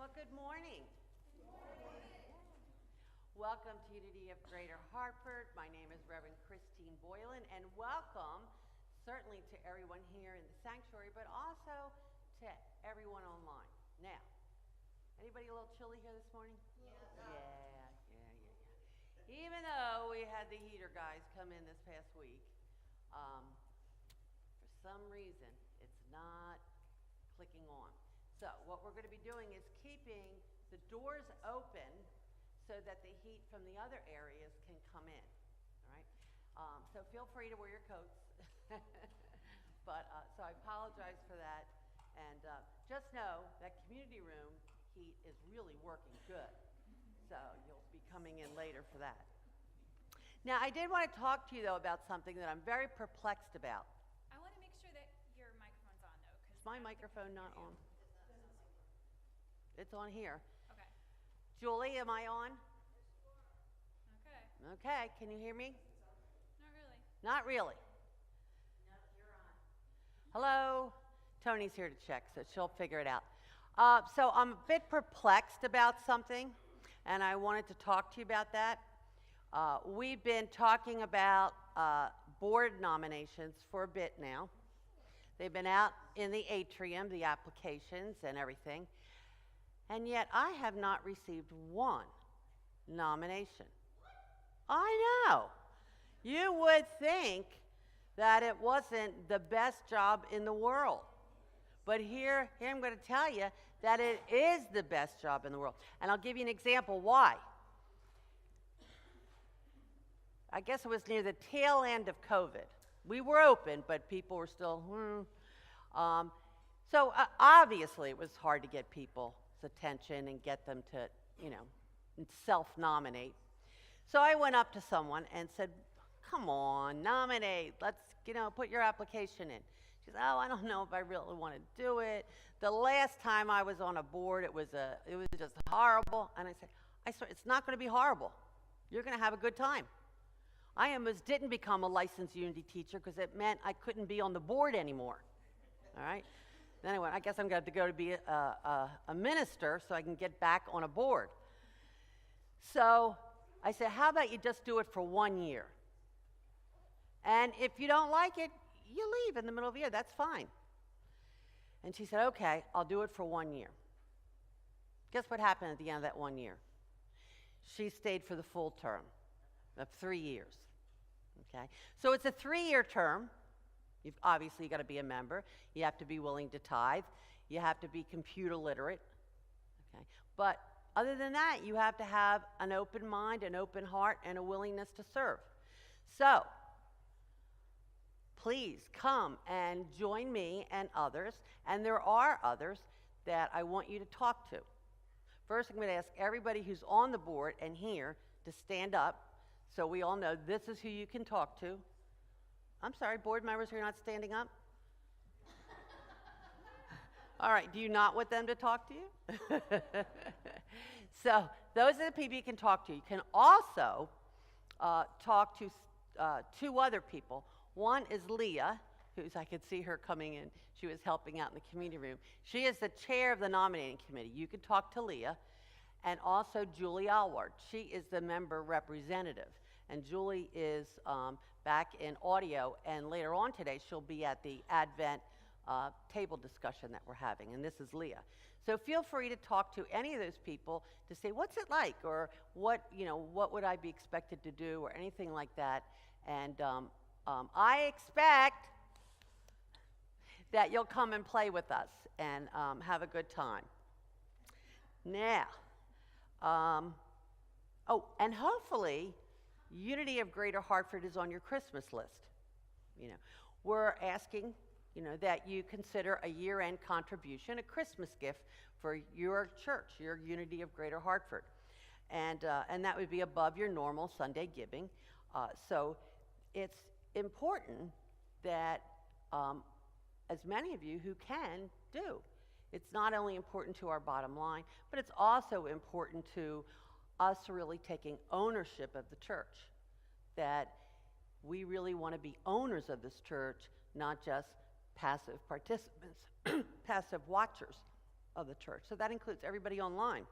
Well, good morning. Welcome to Unity of Greater Hartford. My name is Reverend Christine Boylan, and welcome certainly to everyone here in the sanctuary, but also to everyone online. Now, anybody a little chilly here this morning? Yeah. Even though we had the heater guys come in this past week, for some reason, it's not clicking on. So what we're going to be doing is keeping the doors open so that the heat from the other areas can come in, all right? So feel free to wear your coats. So I apologize for that. And just know that community room heat is really working good. So you'll be coming in later for that. Now, I did want to talk to you, though, about something that I'm very perplexed about. I want to make sure that your microphone's on, though. Is my microphone not on? It's on here. Okay. Julie, am I on? Okay. Okay, can you hear me? Not really. Not really. No, you're on. Hello? Tony's here to check, so she'll figure it out. So I'm a bit perplexed about something, and I wanted to talk to you about that. We've been talking about board nominations for a bit now. They've been out in the atrium, the applications and everything, and yet I have not received one nomination. I know. You would think that it wasn't the best job in the world. But here I'm going to tell you that it is the best job in the world. And I'll give you an example why. I guess it was near the tail end of COVID. We were open, but people were still, So obviously it was hard to get people's attention and get them to, self-nominate. So I went up to someone and said, come on, nominate. Let's, put your application in. She said, I don't know if I really want to do it. The last time I was on a board, it was just horrible. And I said, I swear, it's not going to be horrible. You're going to have a good time. I almost didn't become a licensed Unity teacher because it meant I couldn't be on the board anymore. All right? Then I went, I guess I'm going to have to go to be a minister so I can get back on a board. So I said, how about you just do it for 1 year? And if you don't like it, you leave in the middle of the year. That's fine. And she said, okay, I'll do it for 1 year. Guess what happened at the end of that 1 year? She stayed for the full term of 3 years. Okay? So it's a 3-year term. You've obviously got to be a member. You have to be willing to tithe. You have to be computer literate. Okay? But other than that, you have to have an open mind, an open heart, and a willingness to serve. So please come and join me and others, and there are others that I want you to talk to. First, I'm going to ask everybody who's on the board and here to stand up so we all know this is who you can talk to. I'm sorry, board members who are not standing up? All right, do you not want them to talk to you? So those are the people you can talk to. You can also talk to 2 other people. One is Leah, I could see her coming in. She was helping out in the community room. She is the chair of the nominating committee. You could talk to Leah. And also Julie Alward. She is the member representative. And Julie is back in audio. And later on today, she'll be at the Advent table discussion that we're having. And this is Leah. So feel free to talk to any of those people to say, what's it like? Or what would I be expected to do? Or anything like that. And I expect that you'll come and play with us and have a good time. Now, and hopefully, Unity of Greater Hartford is on your Christmas list. We're asking, that you consider a year-end contribution, a Christmas gift for your church, your Unity of Greater Hartford. And that would be above your normal Sunday giving. So it's important that as many of you who can do. It's not only important to our bottom line, but it's also important to us really taking ownership of the church, that we really want to be owners of this church, not just passive participants, passive watchers. of the church. So that includes everybody online.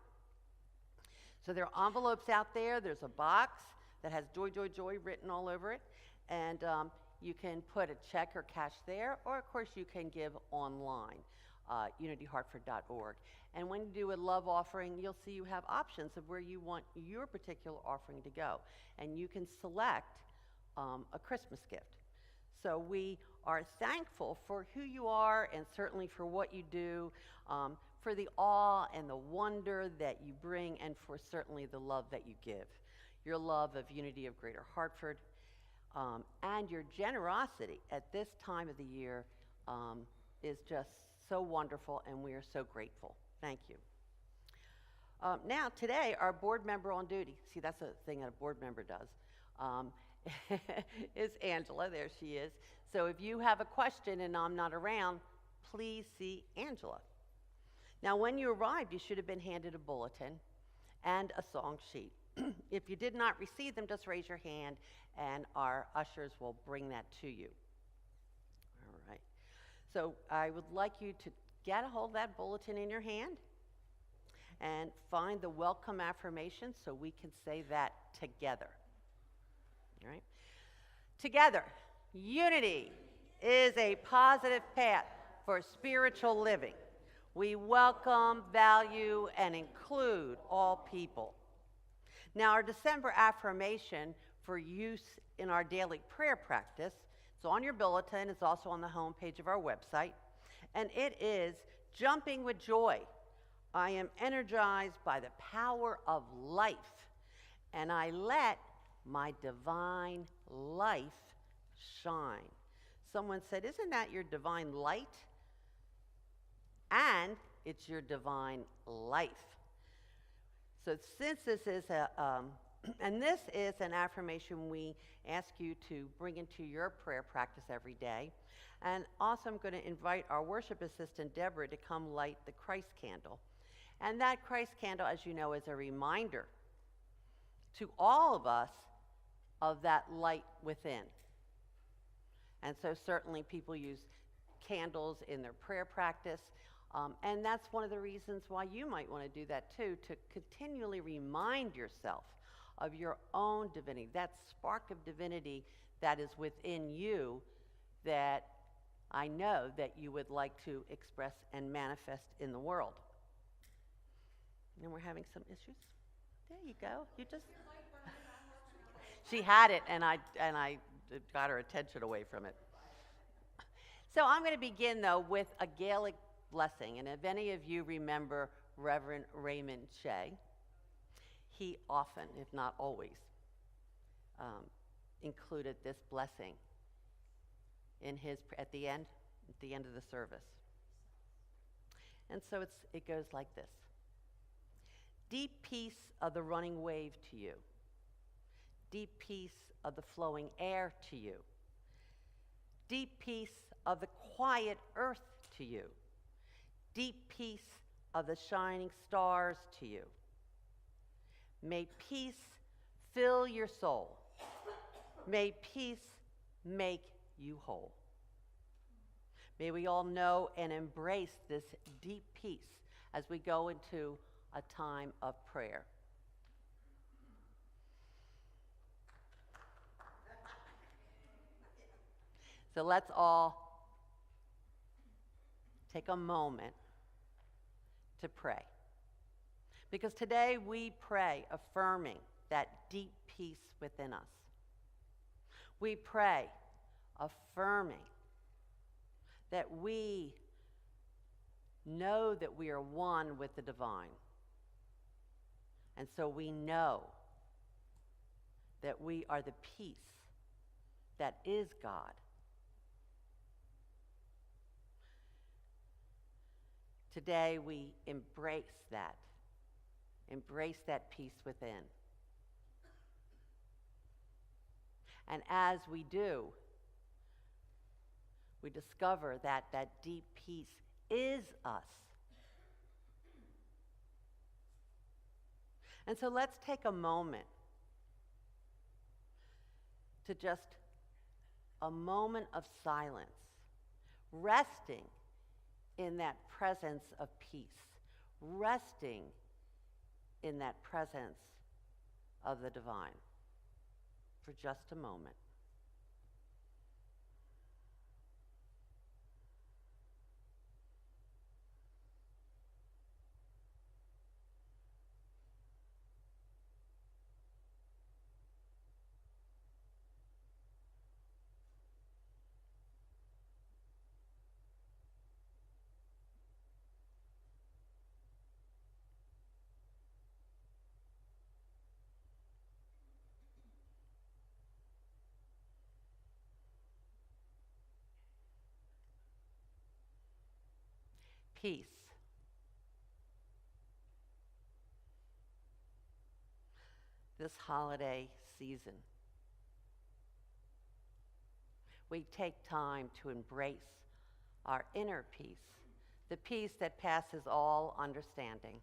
So there are envelopes out there. There's a box that has Joy, Joy, Joy written all over it. And you can put a check or cash there, or of course you can give online, unityhartford.org. And when you do a love offering, you'll see you have options of where you want your particular offering to go. And you can select a Christmas gift. So we are thankful for who you are and certainly for what you do, for the awe and the wonder that you bring, and for certainly the love that you give. Your love of Unity of Greater Hartford, and your generosity at this time of the year is just so wonderful, and we are so grateful. Thank you. Now, today, our board member on duty, see, that's a thing that a board member does, is Angela. There she is. So if you have a question and I'm not around, please see Angela. Now, when you arrived, you should have been handed a bulletin and a song sheet. If you did not receive them, just raise your hand, and our ushers will bring that to you. All right. So I would like you to get a hold of that bulletin in your hand and find the welcome affirmation so we can say that together. All right. Together, unity is a positive path for spiritual living. We welcome, value, and include all people. Now, our December affirmation for use in our daily prayer practice, it's on your bulletin, it's also on the home page of our website, and it is jumping with joy. I am energized by the power of life, and I let my divine life shine. Someone said, isn't that your divine light? And it's your divine life. So since this is and this is an affirmation we ask you to bring into your prayer practice every day. And also I'm going to invite our worship assistant, Deborah, to come light the Christ candle. And that Christ candle, as you know, is a reminder to all of us of that light within. And so certainly people use candles in their prayer practice. And that's one of the reasons why you might want to do that too, to continually remind yourself of your own divinity, that spark of divinity that is within you that I know that you would like to express and manifest in the world. And we're having some issues. There you go. You just she had it, and I got her attention away from it. So I'm going to begin though with a Gaelic blessing, and if any of you remember Reverend Raymond Shea, he often, if not always, included this blessing in his at the end of the service. And so it goes like this: deep peace of the running wave to you, deep peace of the flowing air to you, deep peace of the quiet earth to you, deep peace of the shining stars to you. May peace fill your soul. May peace make you whole. May we all know and embrace this deep peace as we go into a time of prayer. So let's all take a moment to pray. Because today we pray affirming that deep peace within us. We pray affirming that we know that we are one with the divine. And so we know that we are the peace that is God. Today we embrace that peace within. And as we do, we discover that that deep peace is us. And so let's take a moment to a moment of silence, resting in that presence of peace, resting in that presence of the divine for just a moment. Peace. This holiday season, we take time to embrace our inner peace, the peace that passes all understanding,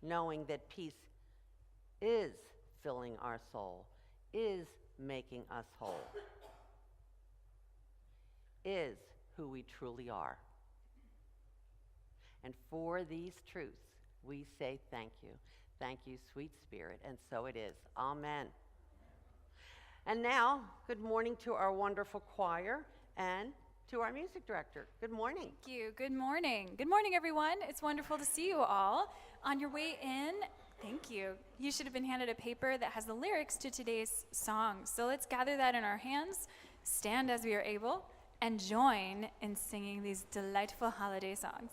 knowing that peace is filling our soul, is making us whole, is who we truly are. And for these truths, we say thank you. Thank you, sweet Spirit, and so it is. Amen. And now, good morning to our wonderful choir and to our music director. Good morning. Thank you. Good morning. Good morning, everyone. It's wonderful to see you all. On your way in, thank you. You should have been handed a paper that has the lyrics to today's song. So let's gather that in our hands, stand as we are able, and join in singing these delightful holiday songs.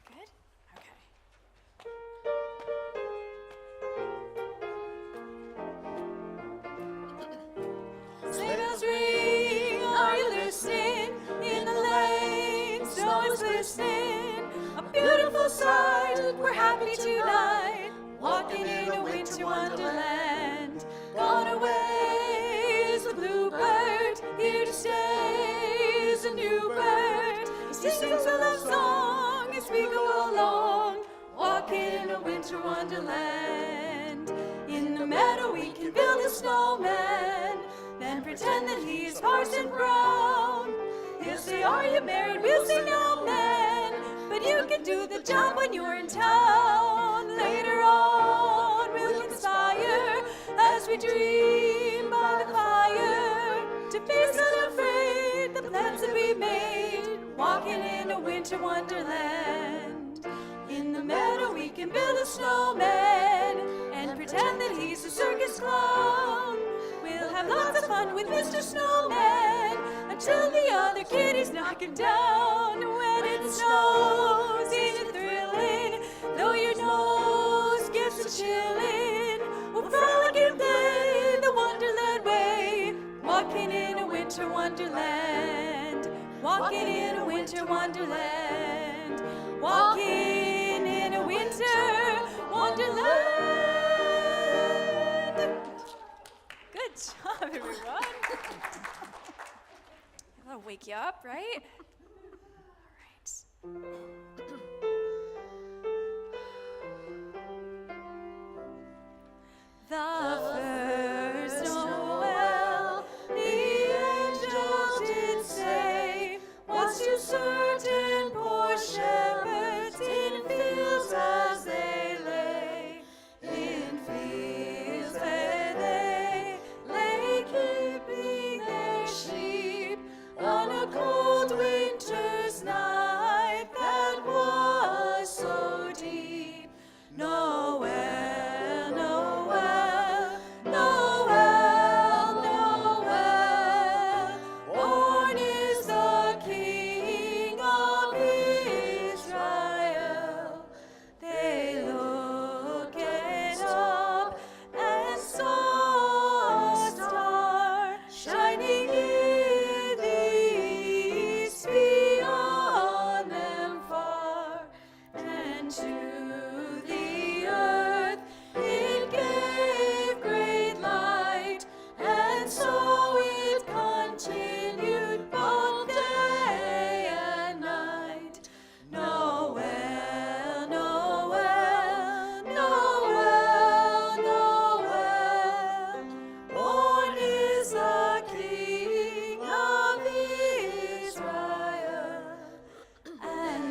Good? Okay. Sleigh bells ring, are you listening? In the lane, snow is glistening. A beautiful sight, we're happy tonight. Walking in a winter wonderland. Gone away is the bluebird, here to stay is a new bird. He sings a love song as we go along. Walking in a winter wonderland. In the meadow we can build a snowman, then pretend that he is Parson Brown. He'll say, are you married? We'll say, no, man. But you can do the job when you're in town. Later on, we'll conspire as we dream by the fire to face unafraid the plans that we made. Walking in a winter wonderland. In the meadow, we can build a snowman and pretend that he's a circus clown. We'll have lots of fun with Mr. Snowman until the other kitties knock him down. When it snows, ain't it thrilling? Though your nose gets a chillin', we'll frolic and play the Wonderland way. Walking in a winter wonderland. Walking in a winter wonderland. Walking in a winter wonderland. Good job, everyone. That'll wake you up, right? All right. The first Noel, the angels did say, was to certain poor shepherds in fields as they lay, in fields where they lay keeping their sheep on a cold winter's night that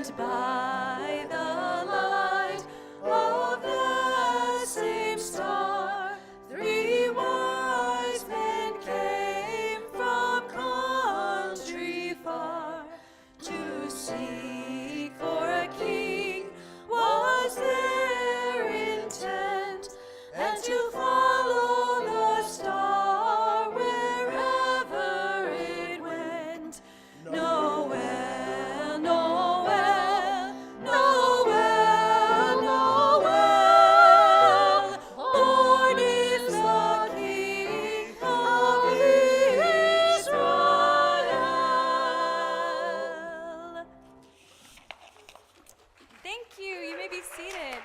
lit by the light of the same star. Three wise men came from country far to seek for a king was their intent, and to follow the star wherever it went. Noel, Noel, Noel, Noel, born is the King of Israel. Thank you. You may be seated.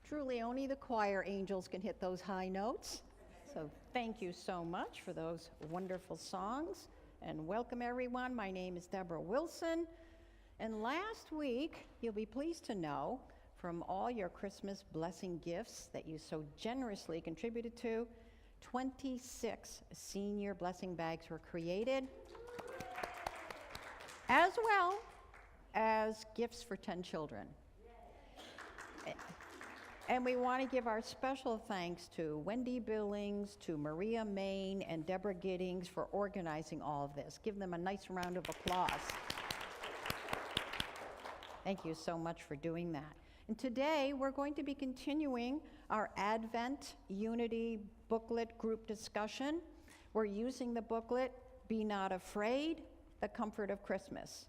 Truly, only the choir angels can hit those high notes. So thank you so much for those wonderful songs. And welcome, everyone. My name is Deborah Wilson. And last week, you'll be pleased to know from all your Christmas blessing gifts that you so generously contributed to, 26 senior blessing bags were created, as well as gifts for 10 children. And we want to give our special thanks to Wendy Billings, to Maria Main, and Deborah Giddings for organizing all of this. Give them a nice round of applause. Thank you so much for doing that. And today, we're going to be continuing our Advent Unity booklet group discussion. We're using the booklet, Be Not Afraid, The Comfort of Christmas.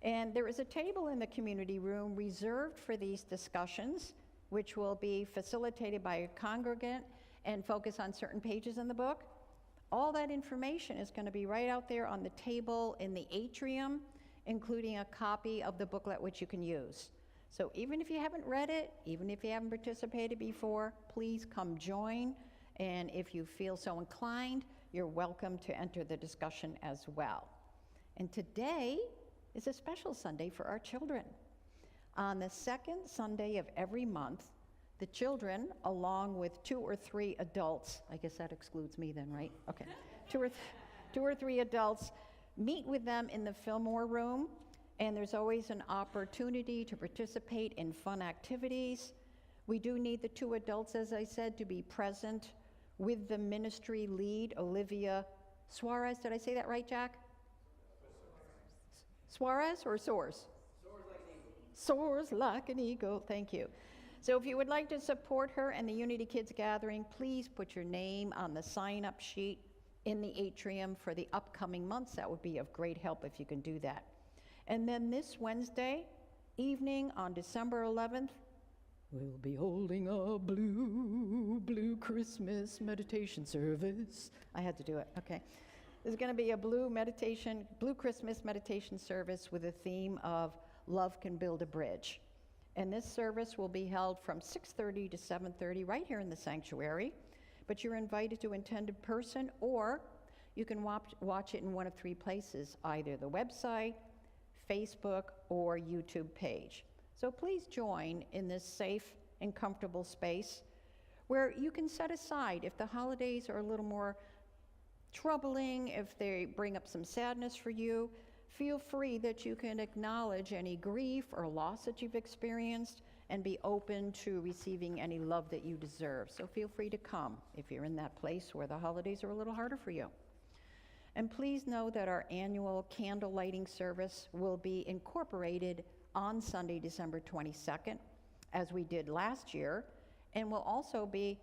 And there is a table in the community room reserved for these discussions, which will be facilitated by a congregant and focus on certain pages in the book. All that information is going to be right out there on the table in the atrium, including a copy of the booklet which you can use. So even if you haven't read it, even if you haven't participated before, please come join. And if you feel so inclined, you're welcome to enter the discussion as well. And today is a special Sunday for our children. On the second Sunday of every month, the children, along with 2 or 3 adults, I guess that excludes me then, right? Okay. 2 or 3 adults, meet with them in the Fillmore room, and there's always an opportunity to participate in fun activities. We do need the 2 adults, as I said, to be present with the ministry lead, Olivia Suarez. Did I say that right, Jack? Suarez or Soares? Soars like an eagle. Thank you. So if you would like to support her and the Unity Kids Gathering, please put your name on the sign-up sheet in the atrium for the upcoming months. That would be of great help if you can do that. And then this Wednesday evening on December 11th, we'll be holding a blue Christmas meditation service. I had to do it, okay. There's gonna be a blue Christmas meditation service with a theme of Love Can Build a Bridge. And this service will be held from 6:30 to 7:30 right here in the sanctuary. But you're invited to attend in person, or you can watch it in one of 3 places, either the website, Facebook, or YouTube page. So please join in this safe and comfortable space where you can set aside, if the holidays are a little more troubling, if they bring up some sadness for you, feel free that you can acknowledge any grief or loss that you've experienced and be open to receiving any love that you deserve. So feel free to come if you're in that place where the holidays are a little harder for you. And please know that our annual candle lighting service will be incorporated on Sunday, December 22nd, as we did last year, and we'll also be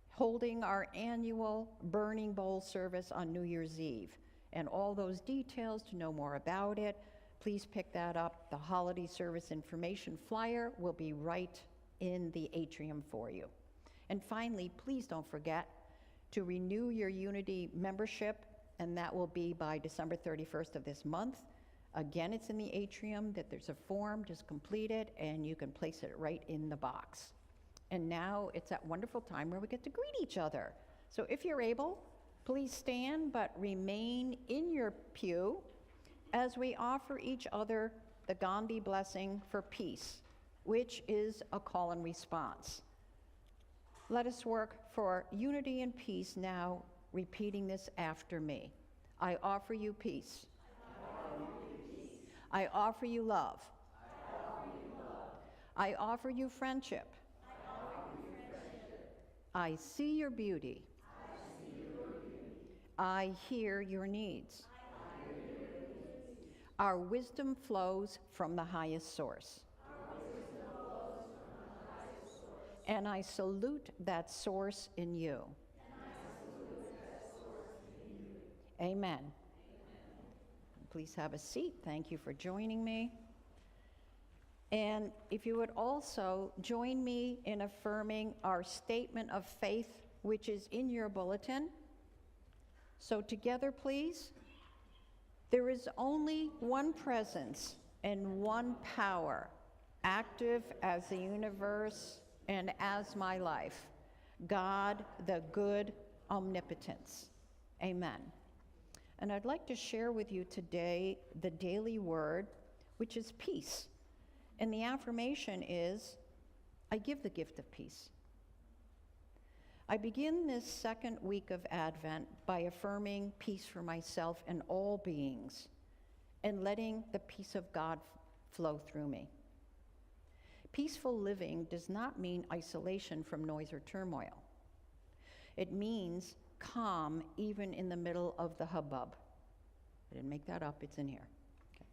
holding our annual burning bowl service on New Year's Eve. And all those details, to know more about it, please pick that up. The holiday service information flyer will be right in the atrium for you. And finally, please don't forget to renew your Unity membership, and that will be by December 31st of this month. Again, it's in the atrium, that there's a form, just complete it, and you can place it right in the box. And now it's that wonderful time where we get to greet each other. So if you're able, please stand, but remain in your pew as we offer each other the Gandhi blessing for peace, which is a call and response. Let us work for unity and peace now, repeating this after me. I offer you peace. I offer you love. I offer you friendship. I see your beauty. I hear your needs. Our wisdom flows from the highest source. And I salute that source in you. Amen. Please have a seat. Thank you for joining me. And if you would also join me in affirming our statement of faith, which is in your bulletin. So together, please. There is only one presence and one power, active as the universe and as my life, God, the good omnipotence. Amen. And I'd like to share with you today the daily word, which is peace. And the affirmation is, I give the gift of peace. I begin this second week of Advent by affirming peace for myself and all beings, and letting the peace of God flow through me. Peaceful living does not mean isolation from noise or turmoil. It means calm even in the middle of the hubbub. I didn't make that up, it's in here. Okay.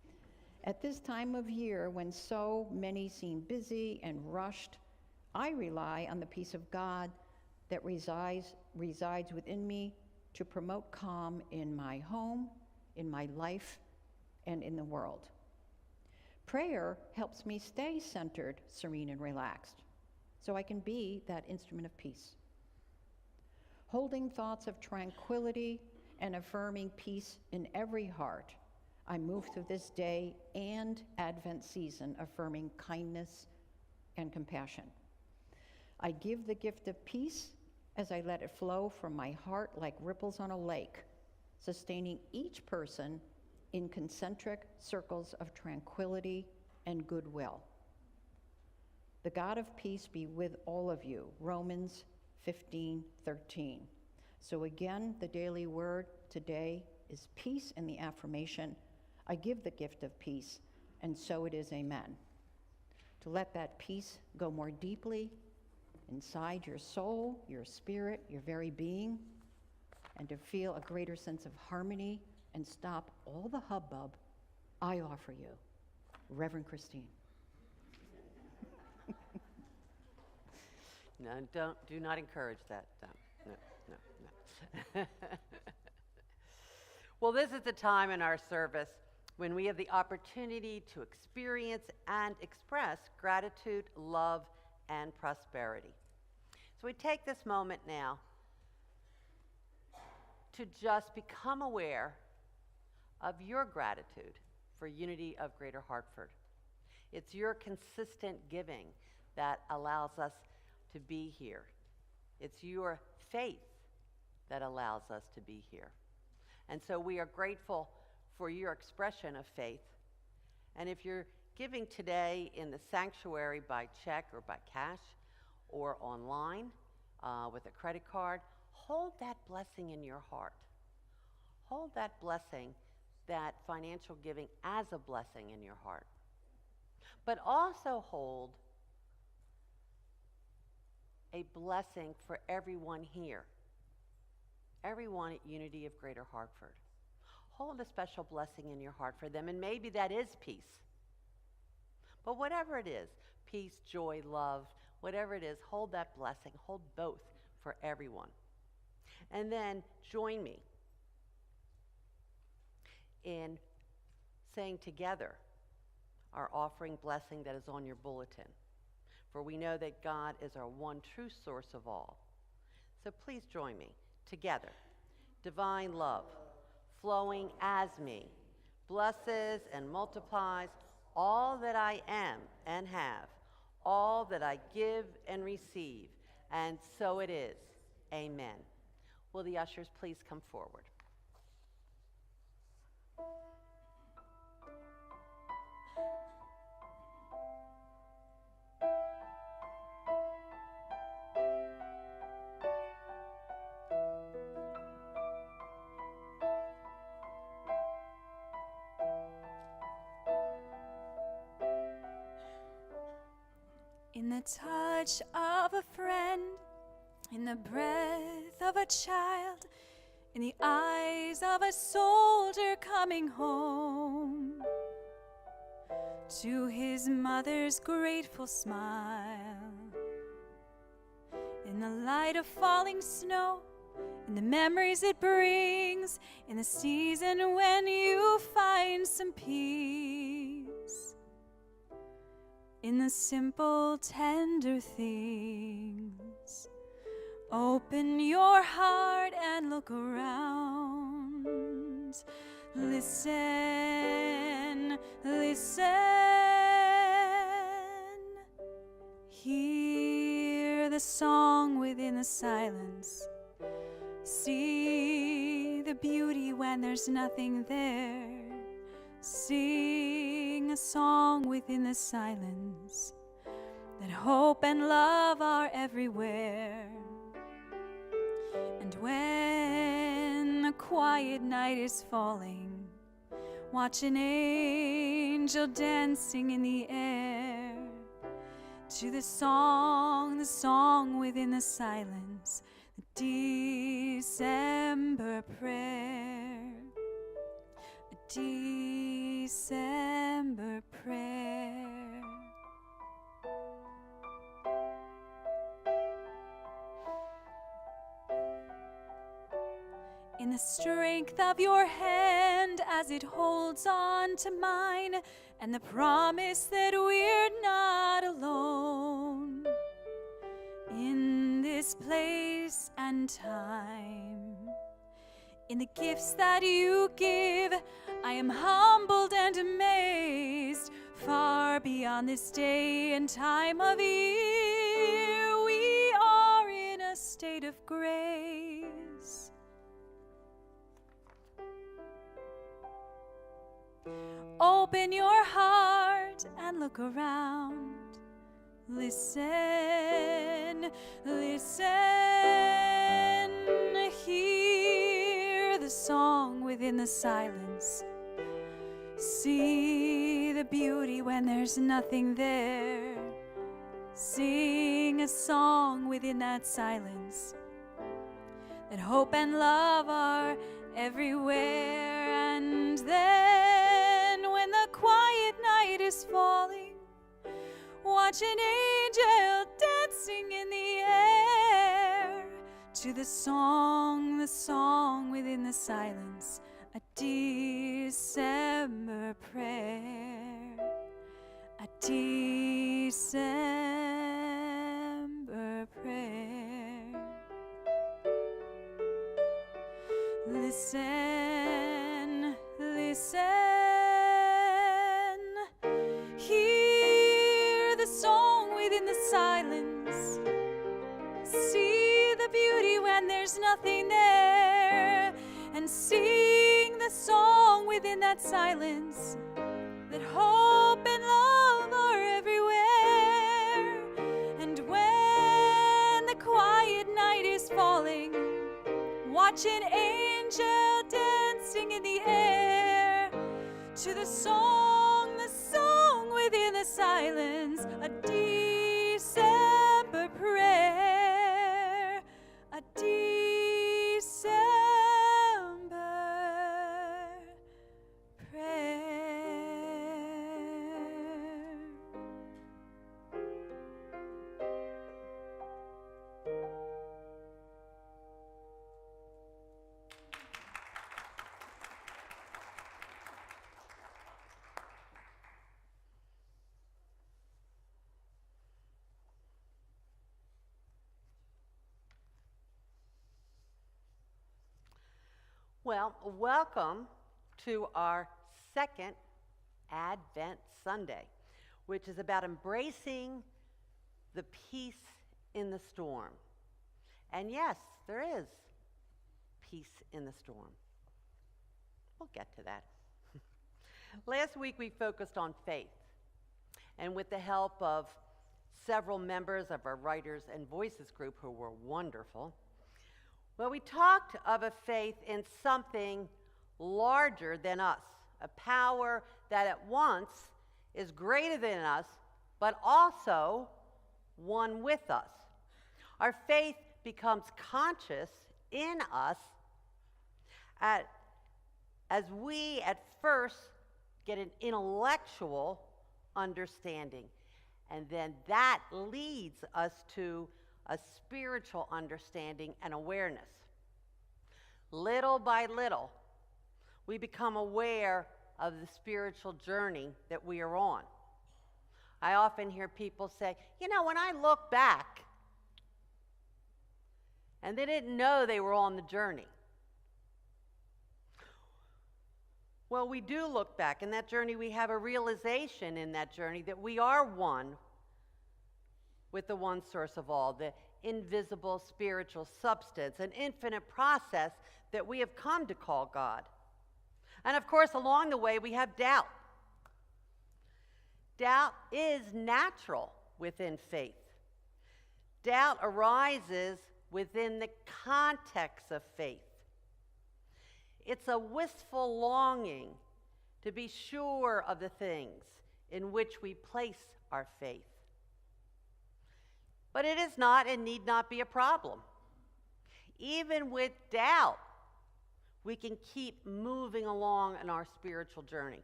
At this time of year, when so many seem busy and rushed, I rely on the peace of God that resides within me to promote calm in my home, in my life, and in the world. Prayer helps me stay centered, serene, and relaxed, so I can be that instrument of peace. Holding thoughts of tranquility and affirming peace in every heart, I move through this day and Advent season affirming kindness and compassion. I give the gift of peace as I let it flow from my heart like ripples on a lake, sustaining each person in concentric circles of tranquility and goodwill. The God of peace be with all of you, Romans 15:13. So again, the daily word today is peace, and the affirmation, I give the gift of peace, and so it is, amen. To let that peace go more deeply inside your soul, your spirit, your very being, and to feel a greater sense of harmony and stop all the hubbub, I offer you, Reverend Christine. No, do not encourage that. No. Well, this is the time in our service when we have the opportunity to experience and express gratitude, love, and prosperity. So we take this moment now to just become aware of your gratitude for Unity of Greater Hartford. It's your consistent giving that allows us to be here. It's your faith that allows us to be here. And so we are grateful for your expression of faith. And if you're giving today in the sanctuary by check or by cash or online with a credit card, hold that blessing in your heart. Hold that blessing, that financial giving, as a blessing in your heart. But also hold a blessing for everyone here, everyone at Unity of Greater Hartford. Hold a special blessing in your heart for them, and maybe that is peace. But whatever it is, peace, joy, love, whatever it is, hold that blessing, hold both for everyone. And then join me in saying together our offering blessing that is on your bulletin. For we know that God is our one true source of all. So please join me together. Divine love, flowing as me, blesses and multiplies all that I am and have, all that I give and receive, and so it is. Amen. Will the ushers please come forward? in the touch of a friend, in the breath of a child, in the eyes of a soldier coming home, to his mother's grateful smile, in the light of falling snow, in the memories it brings, in the season when you find some peace, in the simple, tender things. Open your heart and look around. Listen, listen. Hear the song within the silence. See the beauty when there's nothing there. Sing a song within the silence, that hope and love are everywhere. And when the quiet night is falling, watch an angel dancing in the air, to the song within the silence, the December prayer, a December prayer. In the strength of your hand as it holds on to mine, and the promise that we're not alone in this place and time. In the gifts that you give, I am humbled and amazed. Far beyond this day and time of year, we are in a state of grace. Open your heart and look around. Listen, listen. Hear the song within the silence. See the beauty when there's nothing there. Sing a song within that silence, that hope and love are everywhere. And then when the quiet night is falling, watch an angel dancing in the air, to the song within the silence, a December prayer, a December prayer. Listen, listen. Hear the song within the silence. See the beauty when there's nothing there. And sing the song within that silence, that hope and love are everywhere. And when the quiet night is falling, watch an angel dancing in the air, to the song within the silence, a December prayer, a December prayer. Well, welcome to our second Advent Sunday, which is about embracing the peace in the storm. And yes, there is peace in the storm. We'll get to that. Last week we focused on faith, and with the help of several members of our Writers and Voices group who were wonderful, well, we talked of a faith in something larger than us, a power that at once is greater than us, but also one with us. Our faith becomes conscious in us as we at first get an intellectual understanding. And then that leads us to a spiritual understanding and awareness. Little by little, we become aware of the spiritual journey that we are on. I often hear people say, you know, when I look back, and they didn't know they were on the journey. Well, we do look back. In that journey, we have a realization in that journey that we are one with the one source of all, the invisible spiritual substance, an infinite process that we have come to call God. And of course, along the way, we have doubt. Doubt is natural within faith. Doubt arises within the context of faith. It's a wistful longing to be sure of the things in which we place our faith. But it is not and need not be a problem. Even with doubt, we can keep moving along in our spiritual journey.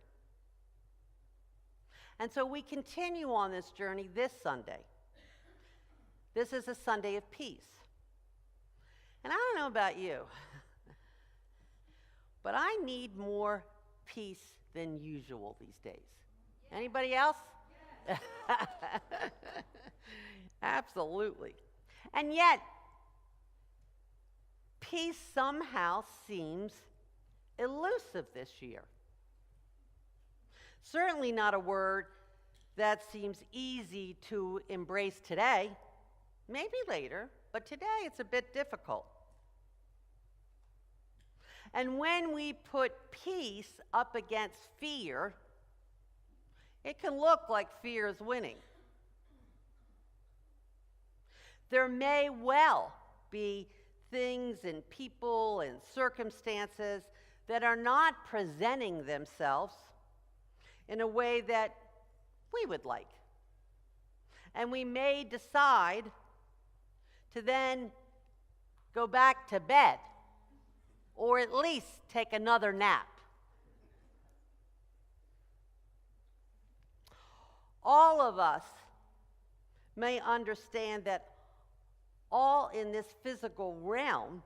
And so we continue on this journey this Sunday. This is a Sunday of peace. And I don't know about you, but I need more peace than usual these days. Anybody else? Yes. Absolutely. And yet, peace somehow seems elusive this year. Certainly not a word that seems easy to embrace today. Maybe later, but today it's a bit difficult. And when we put peace up against fear, it can look like fear is winning. There may well be things and people and circumstances that are not presenting themselves in a way that we would like. And we may decide to then go back to bed, or at least take another nap. All of us may understand that all in this physical realm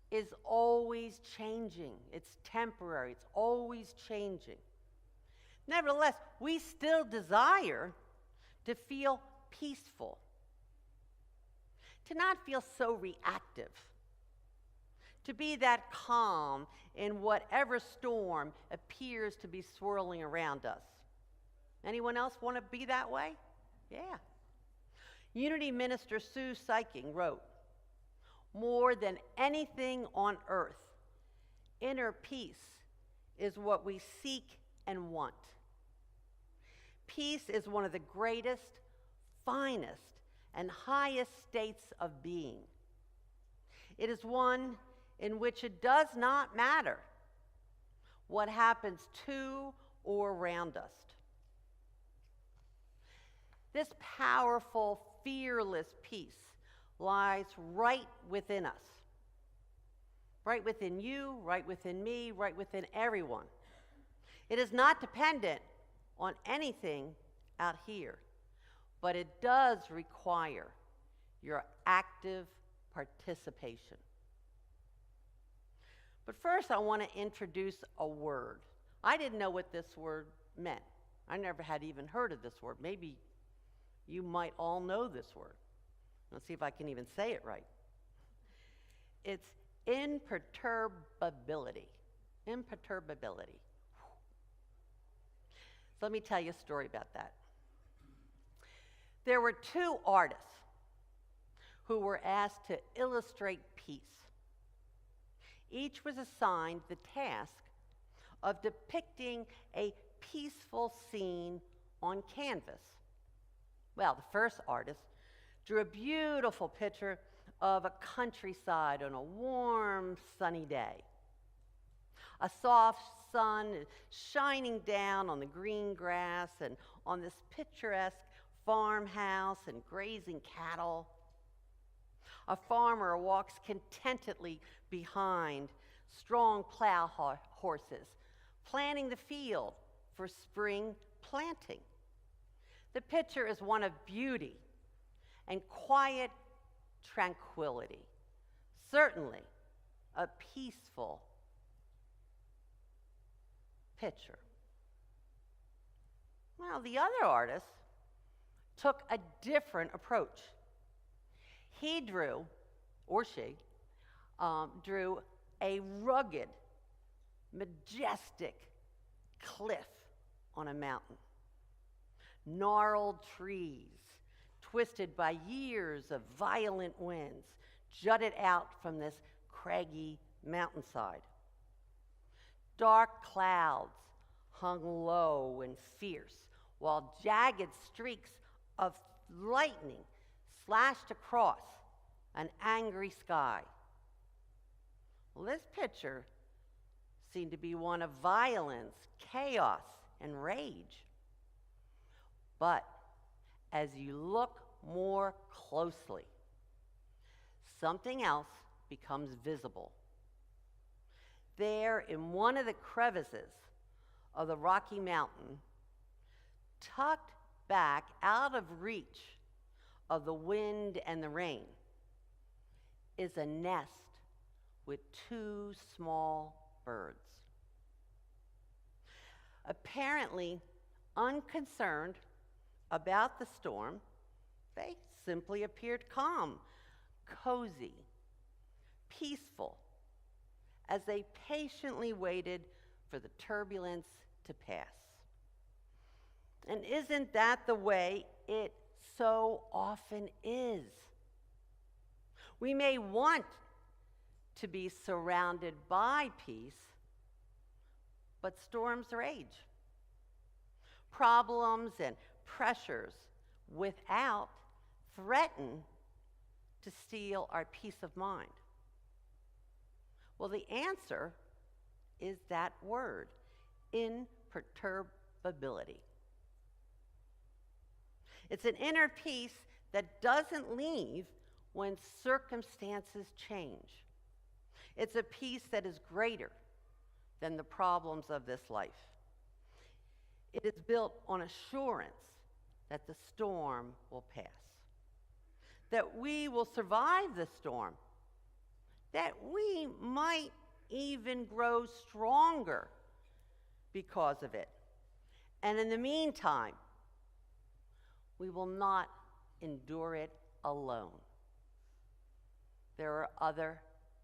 is always changing. It's temporary. It's always changing. Nevertheless, we still desire to feel peaceful, to not feel so reactive, to be that calm in whatever storm appears to be swirling around us. Anyone else want to be that way? Yeah. Unity minister Sue Syking wrote, "More than anything on earth, inner peace is what we seek and want. Peace is one of the greatest, finest, and highest states of being. It is one in which it does not matter what happens to or around us." This powerful, fearless peace lies right within us. Right within you, right within me, right within everyone. It is not dependent on anything out here, but it does require your active participation. But first, I want to introduce a word. I didn't know what this word meant. I never had even heard of this word. Maybe you might all know this word. Let's see if I can even say it right. It's imperturbability. Imperturbability. So let me tell you a story about that. There were two artists who were asked to illustrate peace. Each was assigned the task of depicting a peaceful scene on canvas. Well, the first artist drew a beautiful picture of a countryside on a warm, sunny day. A soft sun is shining down on the green grass and on this picturesque farmhouse and grazing cattle. A farmer walks contentedly behind strong plow horses, planting the field for spring planting. The picture is one of beauty and quiet tranquility, certainly a peaceful picture. Well, the other artist took a different approach. He drew, or she, drew a rugged, majestic cliff on a mountain. Gnarled trees, twisted by years of violent winds, jutted out from this craggy mountainside. Dark clouds hung low and fierce, while jagged streaks of lightning slashed across an angry sky. Well, this picture seemed to be one of violence, chaos, and rage. But as you look more closely, something else becomes visible. There, in one of the crevices of the Rocky Mountain, tucked back out of reach of the wind and the rain, is a nest with two small birds. Apparently unconcerned about the storm, they simply appeared calm, cozy, peaceful, as they patiently waited for the turbulence to pass. And isn't that the way it so often is? We may want to be surrounded by peace, but storms rage. Problems and pressures without threaten to steal our peace of mind. Well, the answer is that word, imperturbability. It's an inner peace that doesn't leave when circumstances change. It's a peace that is greater than the problems of this life. It is built on assurance that the storm will pass, that we will survive the storm, that we might even grow stronger because of it. And in the meantime, we will not endure it alone. There are other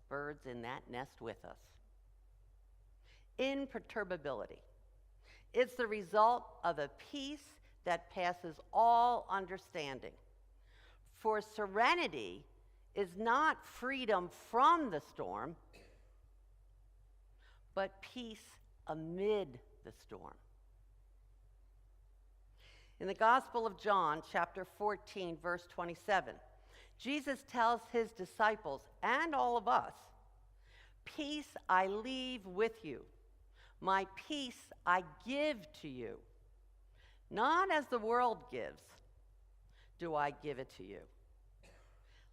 birds in that nest with us. Imperturbability. It's the result of a peace that passes all understanding. For serenity is not freedom from the storm, but peace amid the storm. In the Gospel of John, chapter 14, verse 27, Jesus tells his disciples and all of us, "Peace I leave with you. My peace I give to you. Not as the world gives, do I give it to you.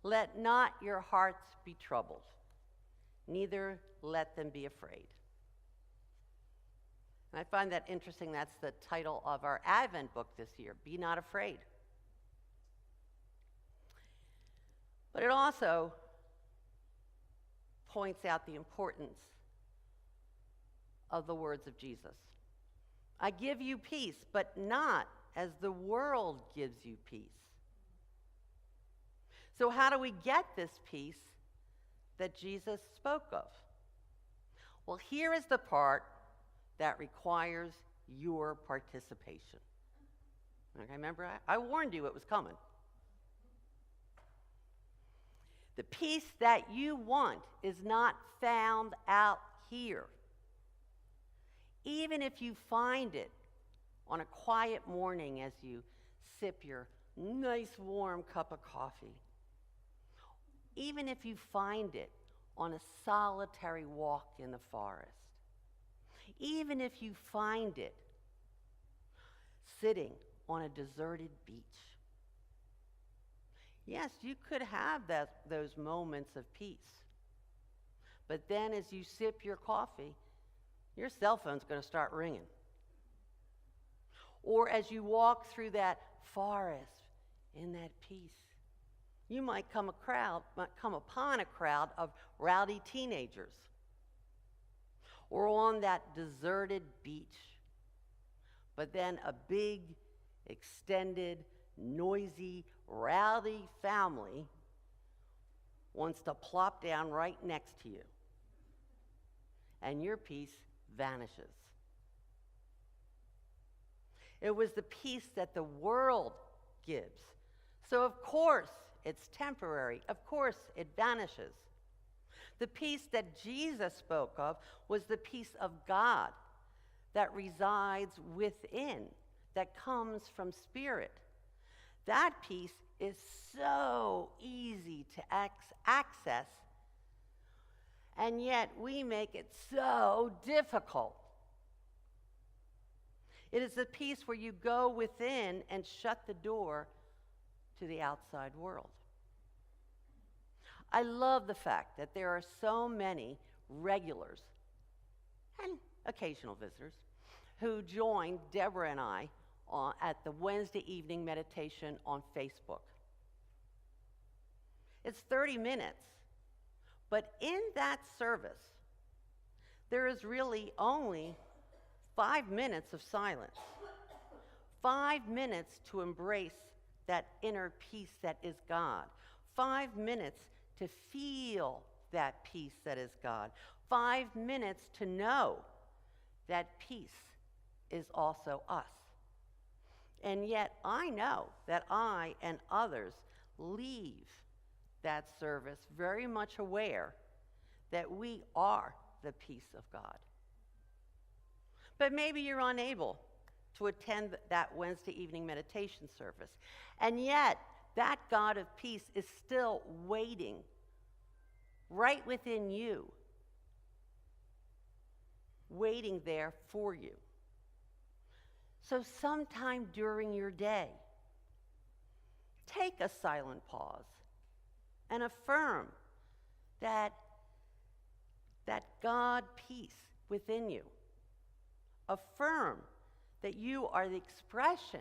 Let not your hearts be troubled, neither let them be afraid." And I find that interesting. That's the title of our Advent book this year, Be Not Afraid. But it also points out the importance of the words of Jesus. I give you peace, but not as the world gives you peace. So how do we get this peace that Jesus spoke of? Well, here is the part that requires your participation. Okay, remember, I warned you it was coming. The peace that you want is not found out here. Even if you find it on a quiet morning as you sip your nice warm cup of coffee, even if you find it on a solitary walk in the forest, even if you find it sitting on a deserted beach, Yes, you could have those moments of peace. But then as you sip your coffee, your cell phone's going to start ringing. Or as you walk through that forest in that peace, you might come upon a crowd of rowdy teenagers. Or on that deserted beach. But then a big, extended, noisy, rowdy family wants to plop down right next to you. And your peace vanishes. It was the peace that the world gives. So of course it's temporary. Of course it vanishes. The peace that Jesus spoke of was the peace of God that resides within, that comes from spirit. That peace is so easy to access, and yet we make it so difficult. It is a peace where you go within and shut the door to the outside world. I love the fact that there are so many regulars and occasional visitors who joined Deborah and I at the Wednesday evening meditation on Facebook. It's 30 minutes, but in that service, there is really only 5 minutes of silence, 5 minutes to embrace that inner peace that is God, 5 minutes to feel that peace that is God, 5 minutes to know that peace is also us. And yet I know that I and others leave that service very much aware that we are the peace of God. But maybe you're unable to attend that Wednesday evening meditation service. And yet, that God of peace is still waiting right within you, waiting there for you. So sometime during your day, take a silent pause and affirm that God peace within you. Affirm that you are the expression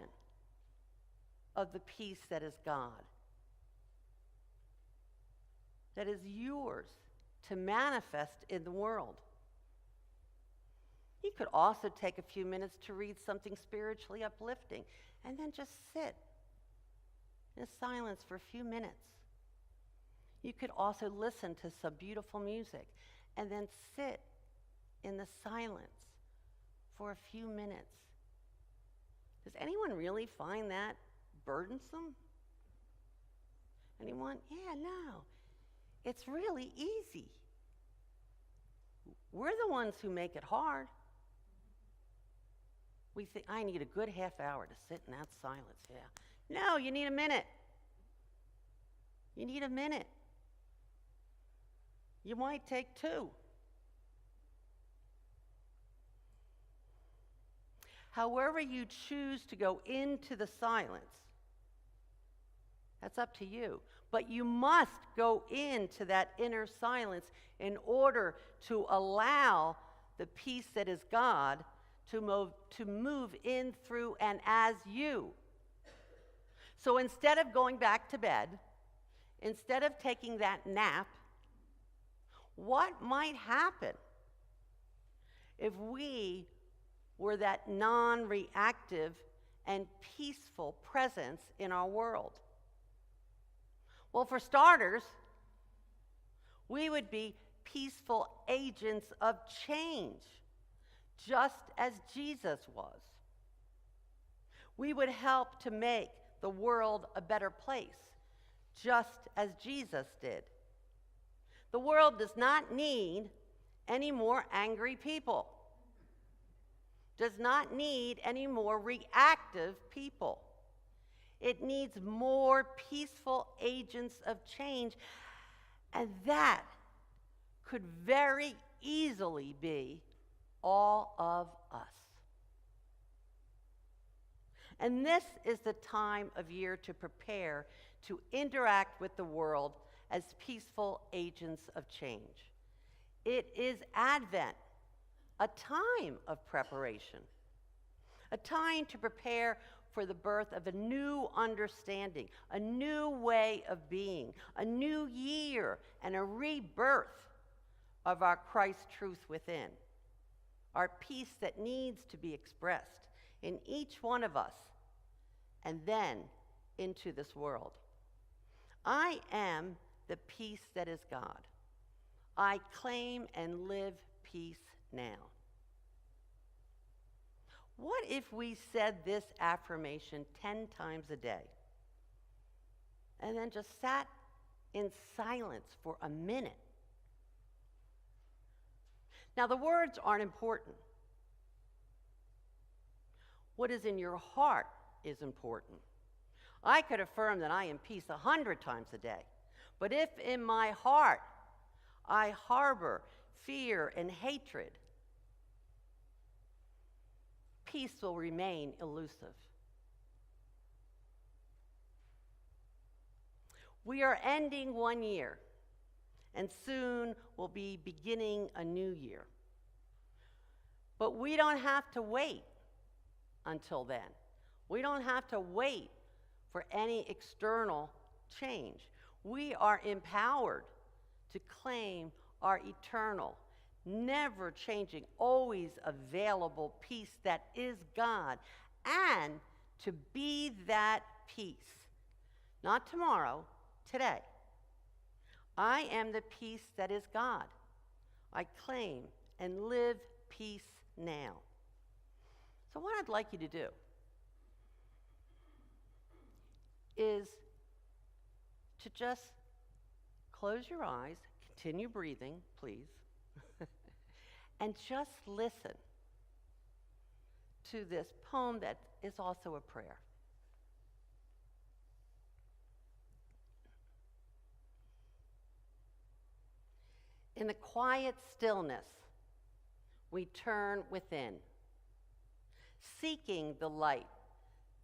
of the peace that is God, that is yours to manifest in the world. You could also take a few minutes to read something spiritually uplifting and then just sit in silence for a few minutes. You could also listen to some beautiful music and then sit in the silence for a few minutes. Does anyone really find that burdensome? Anyone? Yeah, no. It's really easy. We're the ones who make it hard. We think, I need a good half hour to sit in that silence. Yeah. No, you need a minute. You need a minute. You might take 2. However you choose to go into the silence, that's up to you. But you must go into that inner silence in order to allow the peace that is God to move in, through, and as you. So instead of going back to bed, instead of taking that nap, what might happen if we were that non-reactive and peaceful presence in our world? Well, for starters, we would be peaceful agents of change, just as Jesus was. We would help to make the world a better place, just as Jesus did. The world does not need any more angry people, does not need any more reactive people. It needs more peaceful agents of change, and that could very easily be all of us. And this is the time of year to prepare to interact with the world as peaceful agents of change. It is Advent, a time of preparation, a time to prepare for the birth of a new understanding, a new way of being, a new year, and a rebirth of our Christ truth within, our peace that needs to be expressed in each one of us and then into this world. I am the peace that is God. I claim and live peace now. What if we said this affirmation 10 times a day and then just sat in silence for a minute? Now, the words aren't important. What is in your heart is important. I could affirm that I am peace 100 times a day, but if in my heart I harbor fear and hatred, peace will remain elusive. We are ending one year, and soon we'll be beginning a new year. But we don't have to wait until then. We don't have to wait for any external change. We are empowered to claim our eternal, never changing, always available peace that is God, and to be that peace. Not tomorrow, today. I am the peace that is God. I claim and live peace now. So what I'd like you to do is to just close your eyes, continue breathing, please, and just listen to this poem that is also a prayer. In the quiet stillness, we turn within, seeking the light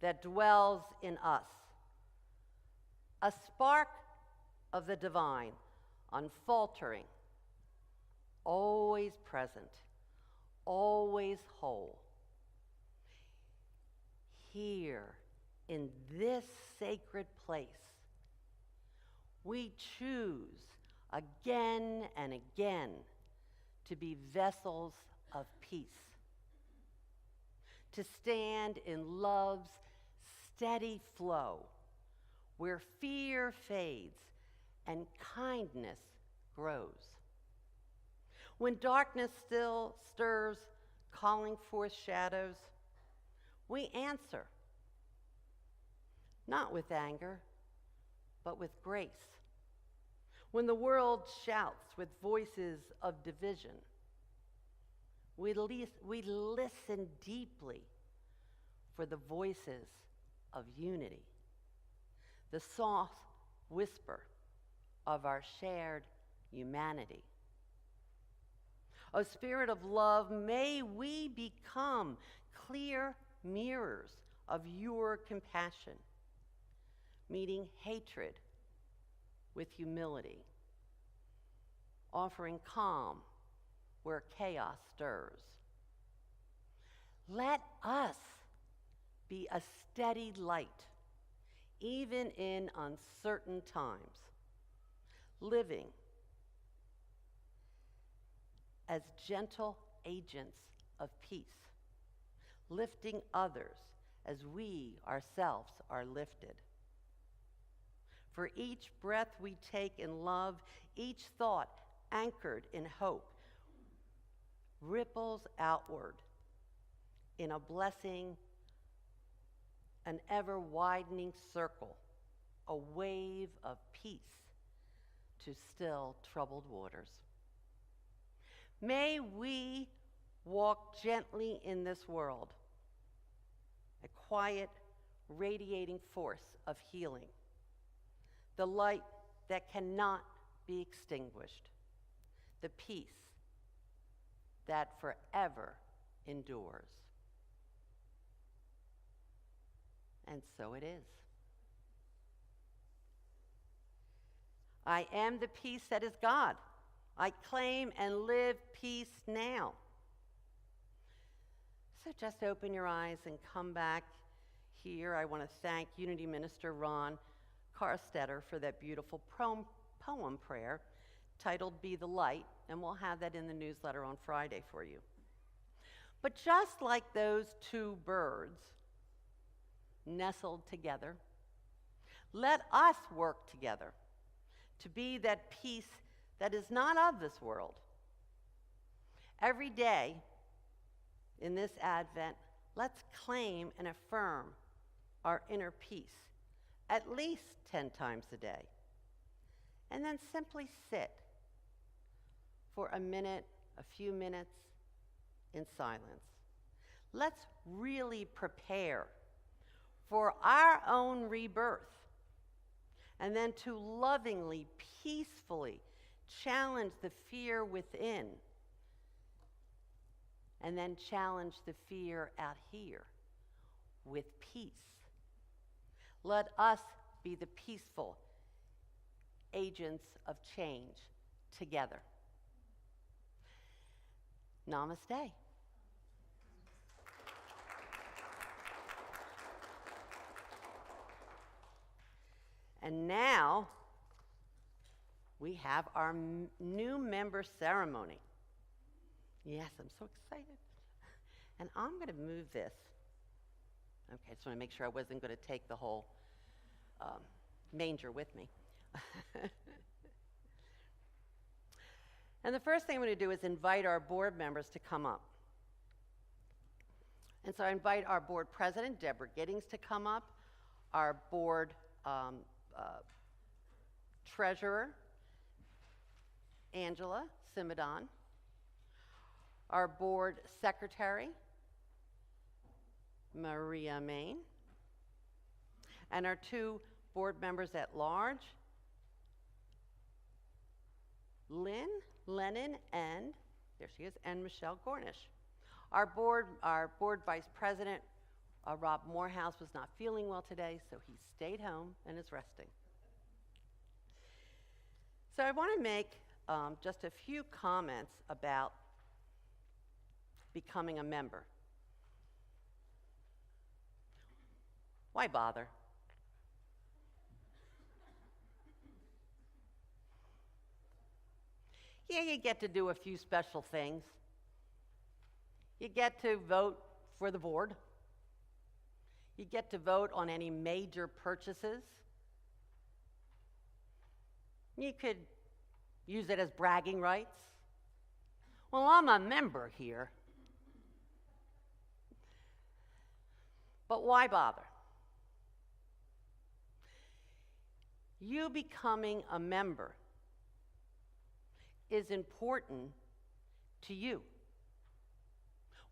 that dwells in us, a spark of the divine, unfaltering, always present, always whole. Here, in this sacred place, we choose again and again to be vessels of peace, to stand in love's steady flow, where fear fades and kindness grows. When darkness still stirs, calling forth shadows, we answer, not with anger, but with grace. When the world shouts with voices of division, we listen deeply for the voices of unity, the soft whisper of our shared humanity. O Spirit of love, may we become clear mirrors of your compassion, meeting hatred with humility, offering calm where chaos stirs. Let us be a steady light, even in uncertain times, living as gentle agents of peace, lifting others as we ourselves are lifted. For each breath we take in love, each thought anchored in hope, ripples outward in a blessing, an ever-widening circle, a wave of peace to still troubled waters. May we walk gently in this world, a quiet, radiating force of healing, the light that cannot be extinguished, the peace that forever endures. And so it is. I am the peace that is God. I claim and live peace now. So just open your eyes and come back here. I want to thank Unity Minister Ron Carstetter for that beautiful poem prayer titled Be the Light, and we'll have that in the newsletter on Friday for you. But just like those two birds nestled together, let us work together to be that peace that is not of this world. Every day in this Advent, let's claim and affirm our inner peace at least 10 times a day. And then simply sit for a minute, a few minutes in silence. Let's really prepare for our own rebirth, and then to lovingly, peacefully challenge the fear within, and then challenge the fear out here with peace. Let us be the peaceful agents of change together. Namaste. And now we have our new member ceremony. Yes, I'm so excited. And I'm going to move this. Okay, I just want to make sure I wasn't going to take the whole manger with me. And the first thing I'm going to do is invite our board members to come up. And so I invite our board president, Deborah Giddings, to come up, our board treasurer, Angela Simadon, our board secretary, Maria Main, and our two board members at large, Lennon, and there she is, and Michelle Gornish. Our board vice president, Rob Morehouse, was not feeling well today, so he stayed home and is resting. So I want to make just a few comments about becoming a member. Why bother? Yeah, you get to do a few special things. You get to vote for the board. You get to vote on any major purchases. You could use it as bragging rights. Well, I'm a member here. But why bother? You becoming a member is important to you.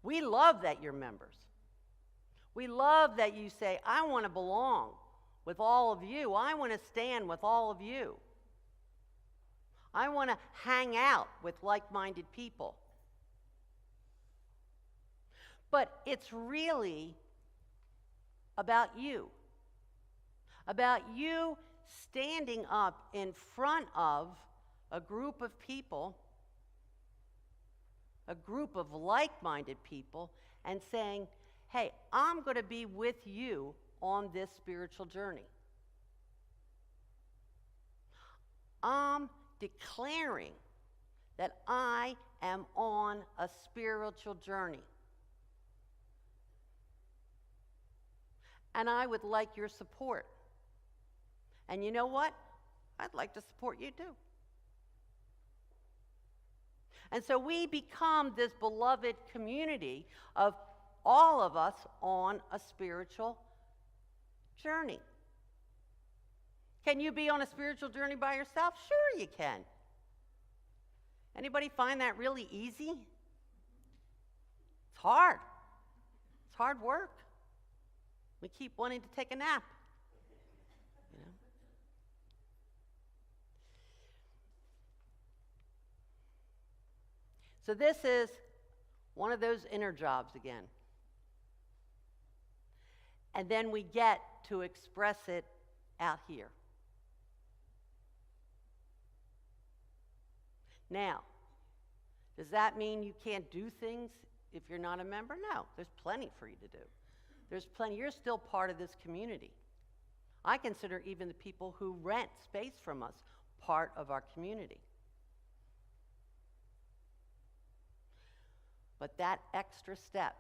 We love that you're members. We love that you say, I want to belong with all of you. I want to stand with all of you. I want to hang out with like-minded people. But it's really about you standing up in front of a group of people, a group of like-minded people, and saying, hey, I'm going to be with you on this spiritual journey. I'm declaring that I am on a spiritual journey. And I would like your support. And you know what? I'd like to support you too. And so we become this beloved community of all of us on a spiritual journey. Can you be on a spiritual journey by yourself? Sure you can. Anybody find that really easy? It's hard. It's hard work. We keep wanting to take a nap. You know? So this is one of those inner jobs again. And then we get to express it out here. Now, does that mean you can't do things if you're not a member? No, there's plenty for you to do. There's plenty. You're still part of this community. I consider even the people who rent space from us part of our community. But that extra step,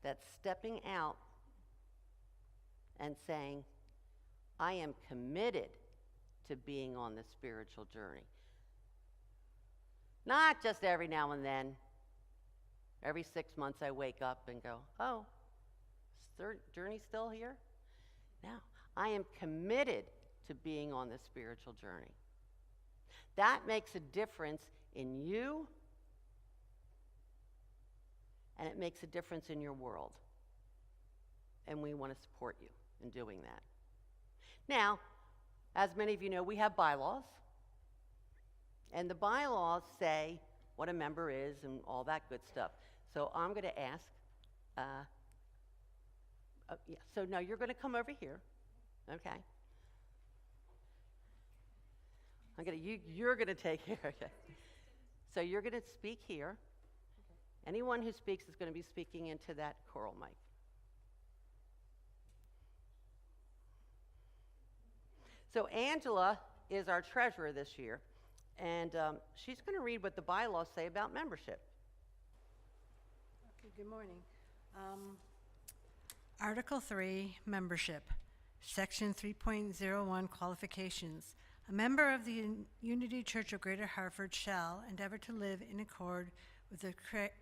that stepping out and saying, I am committed to being on this spiritual journey. Not just every now and then. Every 6 months I wake up and go, oh, is the journey still here? No, I am committed to being on this spiritual journey. That makes a difference in you, and it makes a difference in your world. And we want to support you in doing that. Now, as many of you know, we have bylaws. And the bylaws say what a member is and all that good stuff. So I'm going to ask, so now you're going to come over here, okay? You're going to take here, okay? So you're going to speak here. Anyone who speaks is going to be speaking into that choral mic. So Angela is our treasurer this year, and she's going to read what the bylaws say about membership. Okay, good morning. Article 3, Membership. Section 3.01, Qualifications. A member of the Unity Church of Greater Hartford shall endeavor to live in accord with the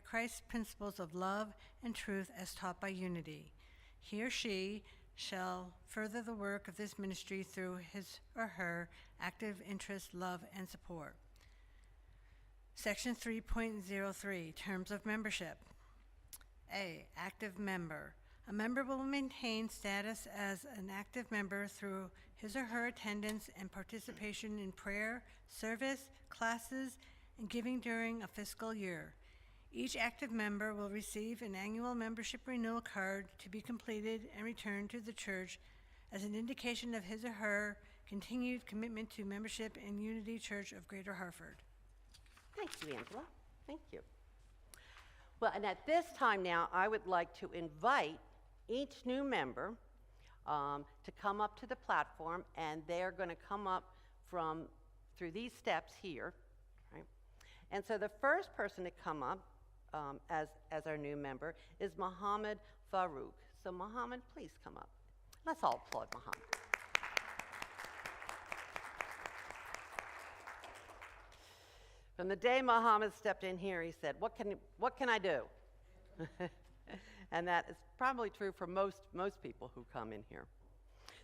Christ principles of love and truth as taught by Unity. He or she shall further the work of this ministry through his or her active interest, love, and support. Section 3.03, Terms of Membership. A, active member. A member will maintain status as an active member through his or her attendance and participation in prayer, service, classes, and giving during a fiscal year. Each active member will receive an annual membership renewal card to be completed and returned to the church as an indication of his or her continued commitment to membership in Unity Church of Greater Hartford. Thank you, Angela. Thank you. Well, and at this time now, I would like to invite each new member to come up to the platform, and they're going to come up through these steps here, right? And so the first person to come up as our new member is Muhammad Farouk. So Muhammad, please come up. Let's all applaud Muhammad. From the day Muhammad stepped in here, he said, what can I do? And that is probably true for most people who come in here.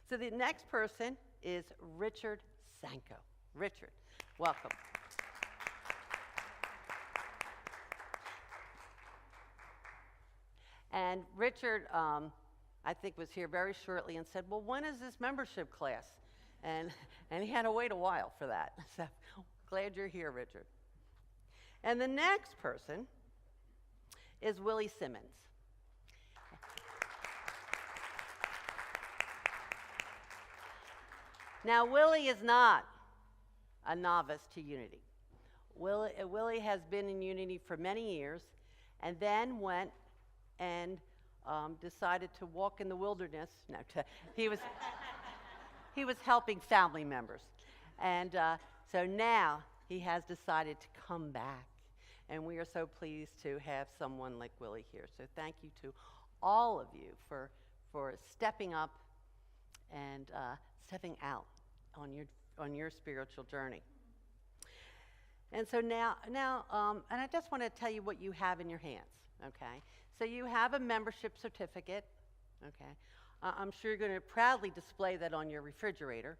So the next person is Richard Sanko. Richard, welcome. And Richard, I think, was here very shortly and said, well, when is this membership class? And he had to wait a while for that. So glad you're here, Richard. And the next person is Willie Simmons. Now, Willie is not a novice to Unity. Willie has been in Unity for many years and then went and decided to walk in the wilderness. No, he was helping family members. And so now he has decided to come back. And we are so pleased to have someone like Willie here. So thank you to all of you for stepping up and stepping out on your spiritual journey. And so now, and I just want to tell you what you have in your hands, okay? So you have a membership certificate, okay? I'm sure you're going to proudly display that on your refrigerator.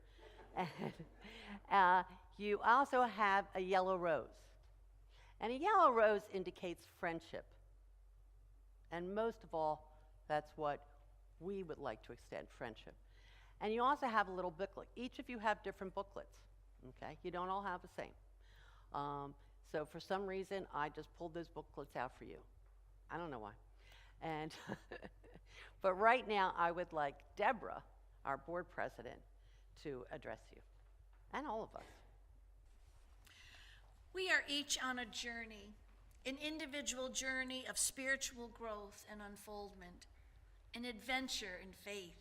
And you also have a yellow rose. And a yellow rose indicates friendship. And most of all, that's what we would like to extend, friendship. And you also have a little booklet. Each of you have different booklets, okay? You don't all have the same. So for some reason, I just pulled those booklets out for you. I don't know why. And but right now, I would like Deborah, our board president, to address you, and all of us. We are each on a journey, an individual journey of spiritual growth and unfoldment, an adventure in faith.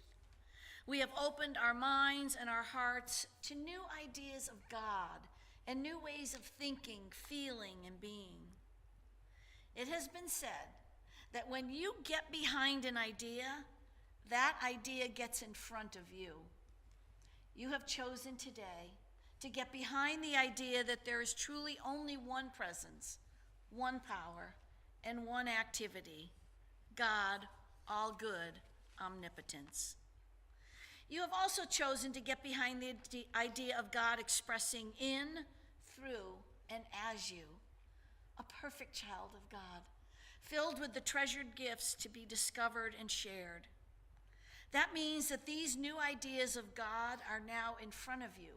We have opened our minds and our hearts to new ideas of God and new ways of thinking, feeling, and being. It has been said that when you get behind an idea, that idea gets in front of you. You have chosen today to get behind the idea that there is truly only one presence, one power, and one activity: God, all good, omnipotence. You have also chosen to get behind the idea of God expressing in, through, and as you, a perfect child of God, filled with the treasured gifts to be discovered and shared. That means that these new ideas of God are now in front of you.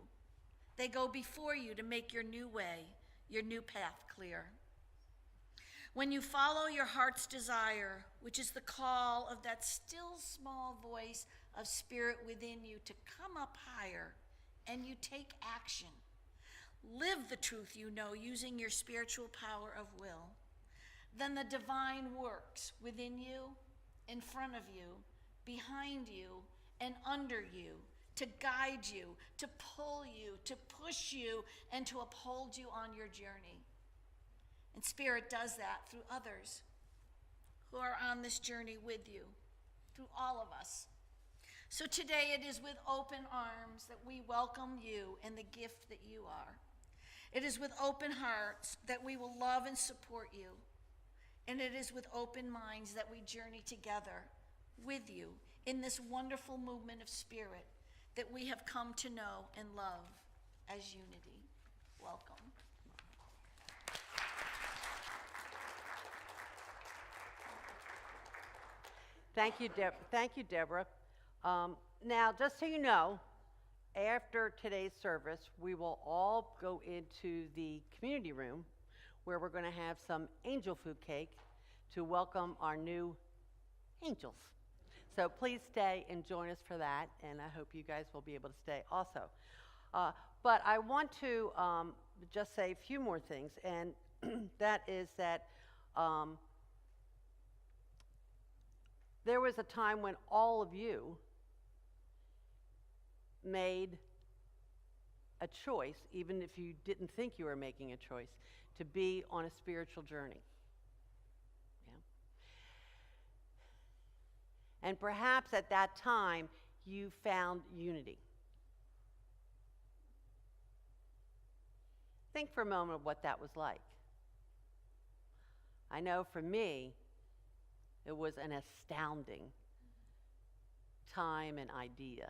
They go before you to make your new way, your new path clear. When you follow your heart's desire, which is the call of that still small voice of spirit within you to come up higher, and you take action, live the truth you know using your spiritual power of will, then the divine works within you, in front of you, behind you, and under you, to guide you, to pull you, to push you, and to uphold you on your journey. And Spirit does that through others who are on this journey with you, through all of us. So today it is with open arms that we welcome you and the gift that you are. It is with open hearts that we will love and support you. And it is with open minds that we journey together with you in this wonderful movement of spirit that we have come to know and love as unity. Welcome. Thank you, Deborah. Now, just so you know, after today's service, we will all go into the community room where we're going to have some angel food cake to welcome our new angels. So please stay and join us for that, and I hope you guys will be able to stay also. But I want to just say a few more things, and that is that there was a time when all of you made a choice, even if you didn't think you were making a choice, to be on a spiritual journey. Yeah. And perhaps at that time, you found unity. Think for a moment of what that was like. I know for me, it was an astounding time and idea.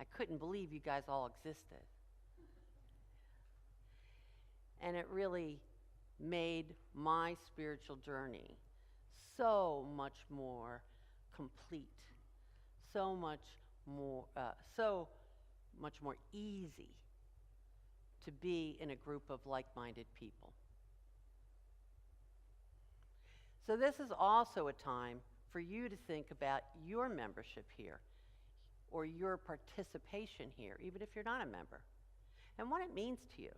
I couldn't believe you guys all existed. And it really made my spiritual journey so much more complete, so much more easy to be in a group of like-minded people. So this is also a time for you to think about your membership here or your participation here, even if you're not a member, and what it means to you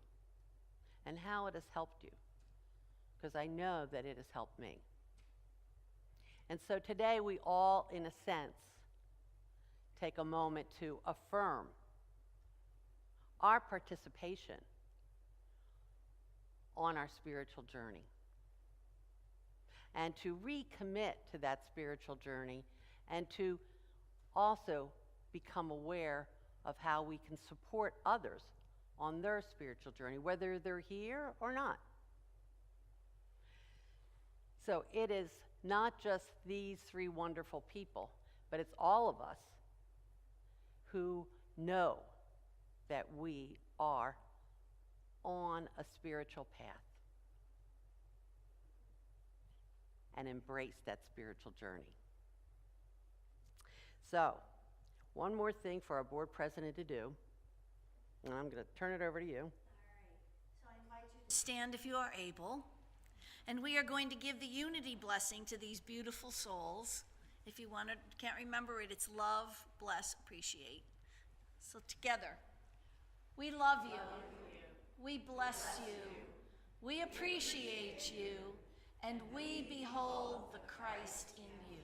and how it has helped you, because I know that it has helped me. And so today we all, in a sense, take a moment to affirm our participation on our spiritual journey, and to recommit to that spiritual journey, and to also become aware of how we can support others on their spiritual journey, whether they're here or not. So it is not just these three wonderful people, but it's all of us who know that we are on a spiritual path and embrace that spiritual journey. So, one more thing for our board president to do, and I'm going to turn it over to you. All right. So I invite you to stand if you are able, and we are going to give the unity blessing to these beautiful souls. If you can't remember it, it's love, bless, appreciate. So together, we love you. we bless you, we appreciate you, and we behold the Christ in you.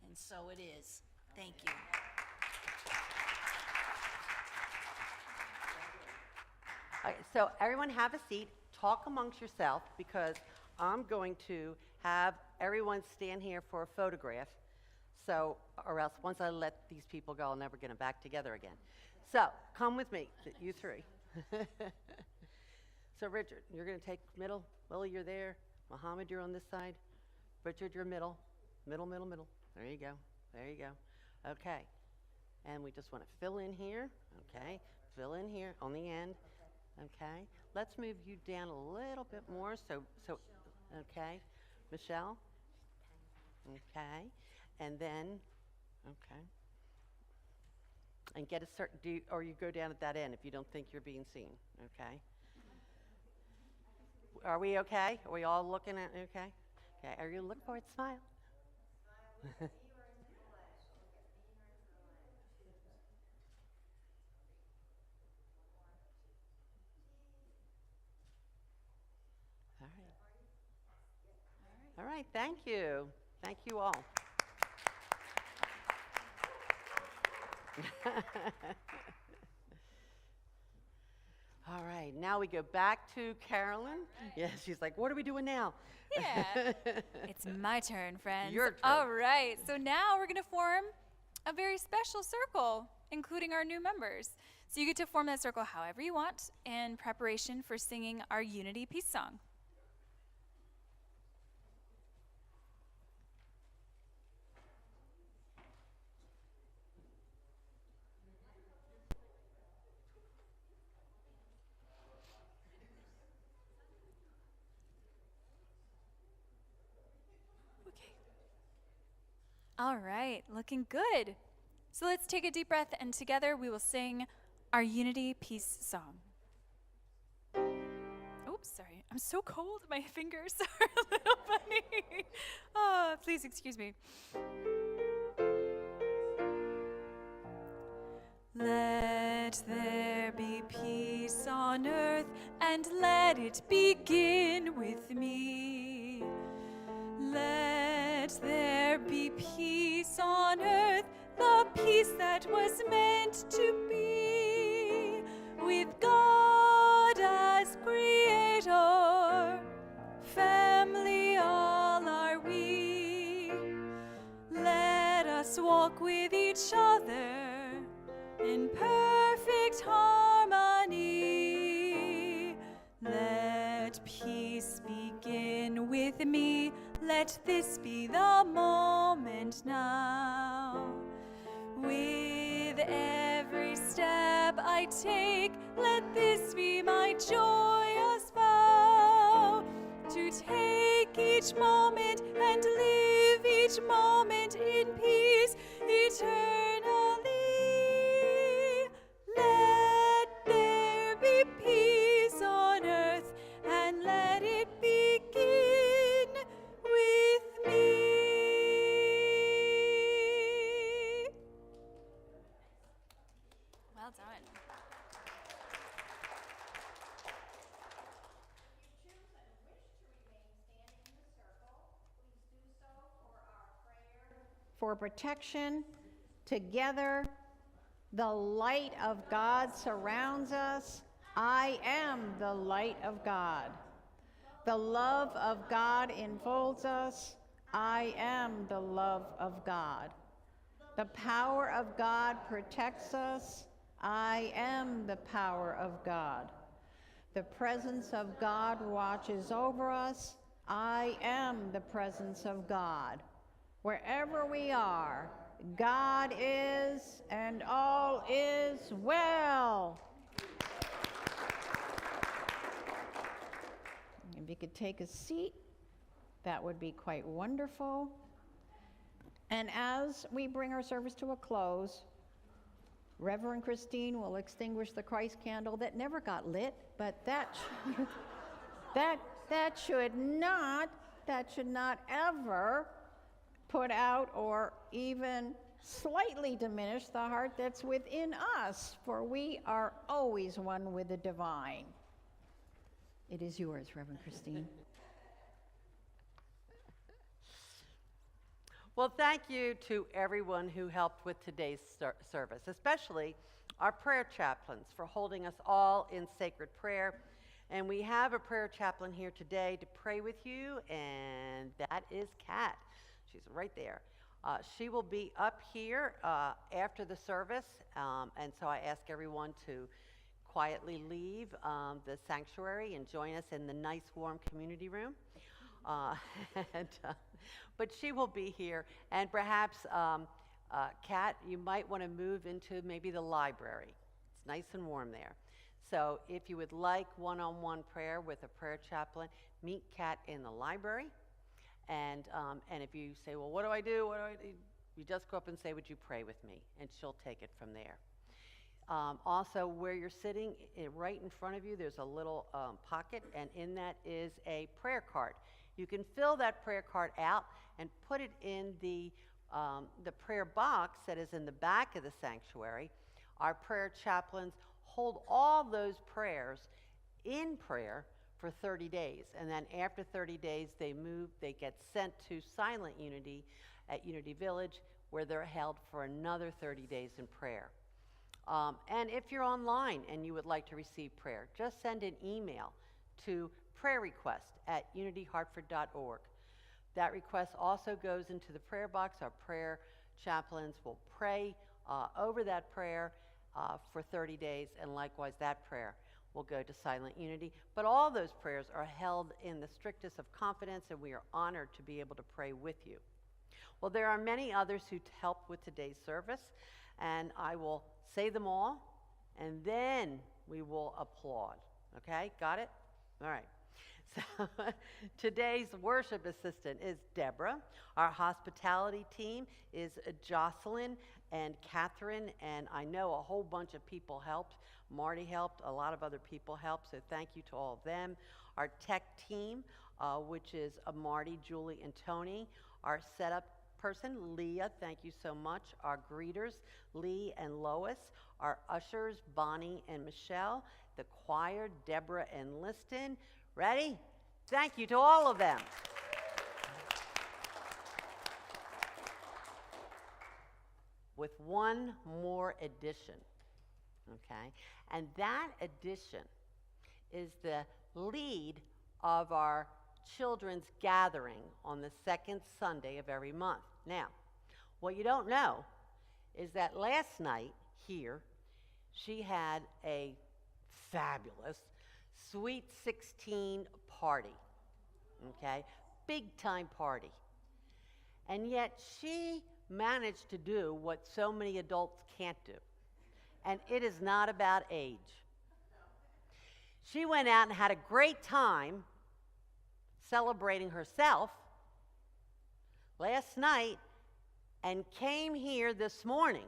And so it is. Thank you. All right, so everyone have a seat, talk amongst yourself, because I'm going to have everyone stand here for a photograph. So, or else once I let these people go, I'll never get them back together again. So, come with me, you three. So, Richard, you're going to take middle. Willie, you're there. Mohammed, you're on this side. Richard, you're middle. Middle, middle, middle. There you go. There you go. Okay. And we just want to fill in here. Okay. Fill in here on the end. Okay. Let's move you down a little bit more. Okay. Michelle. Okay. And then, okay. And get a certain, or you go down at that end if you don't think you're being seen. Okay. Are we okay? Are we all looking at, okay? Okay. Are you looking for it? Smile. All right. All right, thank you. Thank you all. All right, now we go back to Carolyn. Yeah, she's like, what are we doing now? Yeah. It's my turn, friends. Your turn. All right. So now we're going to form a very special circle, including our new members. So you get to form that circle however you want in preparation for singing our Unity Peace Song. All right, looking good. So let's take a deep breath, and together we will sing our Unity Peace Song. Oops, sorry. I'm so cold. My fingers are a little funny. Oh, please excuse me. Let there be peace on earth, and let it begin with me. Let there be peace on earth, the peace that was meant to be, with God as creator, family all are we. Let us walk with each other in perfect harmony. Let peace begin with me. Let this be the moment now. With every step I take, let this be my joyous vow. To take each moment and live each moment in peace eternally. Let there be peace on earth, and let it begin with me. Well done. For protection, together, the light of God surrounds us. I am the light of God. The love of God enfolds us. I am the love of God. The power of God protects us. I am the power of God. The presence of God watches over us. I am the presence of God. Wherever we are, God is, and all is well. If you could take a seat, that would be quite wonderful. And as we bring our service to a close, Reverend Christine will extinguish the Christ candle that never got lit, but that should not ever put out or even slightly diminish the heart that's within us, for we are always one with the divine. It is yours, Reverend Christine. Well, thank you to everyone who helped with today's service, especially our prayer chaplains for holding us all in sacred prayer. And we have a prayer chaplain here today to pray with you, and that is Kat. She's right there. She will be up here after the service, and so I ask everyone to quietly leave the sanctuary and join us in the nice, warm community room. and, but she will be here, and perhaps, Kat, you might want to move into maybe the library. It's nice and warm there. So if you would like one-on-one prayer with a prayer chaplain, meet Kat in the library. And if you say, well, what do I do? What do I do? You just go up and say, would you pray with me? And she'll take it from there. Also, where you're sitting, right in front of you, there's a little pocket, and in that is a prayer card. You can fill that prayer card out and put it in the prayer box that is in the back of the sanctuary. Our prayer chaplains hold all those prayers in prayer for 30 days. And then after 30 days, they get sent to Silent Unity at Unity Village, where they're held for another 30 days in prayer. And if you're online and you would like to receive prayer, just send an email to prayerrequest@unityhartford.org. That request also goes into the prayer box. Our prayer chaplains will pray over that prayer for 30 days, and likewise that prayer will go to Silent Unity. But all those prayers are held in the strictest of confidence, and we are honored to be able to pray with you. Well, there are many others who helped with today's service, and I will say them all, and then we will applaud. Okay, got it? All right. So today's worship assistant is Deborah. Our hospitality team is Jocelyn and Catherine, and I know a whole bunch of people helped. Marty helped, a lot of other people helped, so thank you to all of them. Our tech team, which is Marty, Julie, and Tony. Our setup person, Leah, thank you so much. Our greeters, Lee and Lois. Our ushers, Bonnie and Michelle. The choir, Deborah and Liston. Ready? Thank you to all of them. With one more addition, okay? And that addition is the lead of our children's gathering on the second Sunday of every month. Now, what you don't know is that last night here, she had a fabulous Sweet 16 party, okay? Big time party. And yet she managed to do what so many adults can't do. And it is not about age. She went out and had a great time celebrating herself last night and came here this morning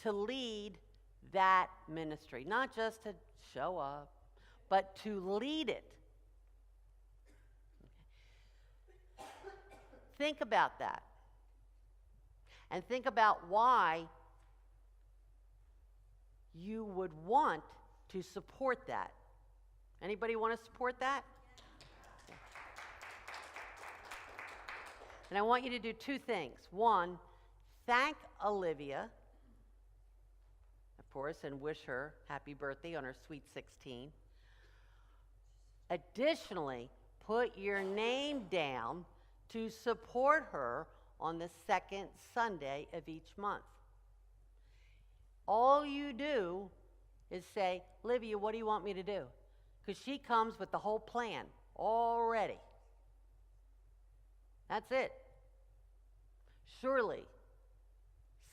to lead that ministry. Not just to show up, but to lead it. Think about that. And think about why you would want to support that. Anybody want to support that? And I want you to do two things. One, thank Olivia, of course, and wish her happy birthday on her Sweet 16. Additionally, put your name down to support her on the second Sunday of each month. All you do is say, Olivia, what do you want me to do? Because she comes with the whole plan already. That's it. Surely,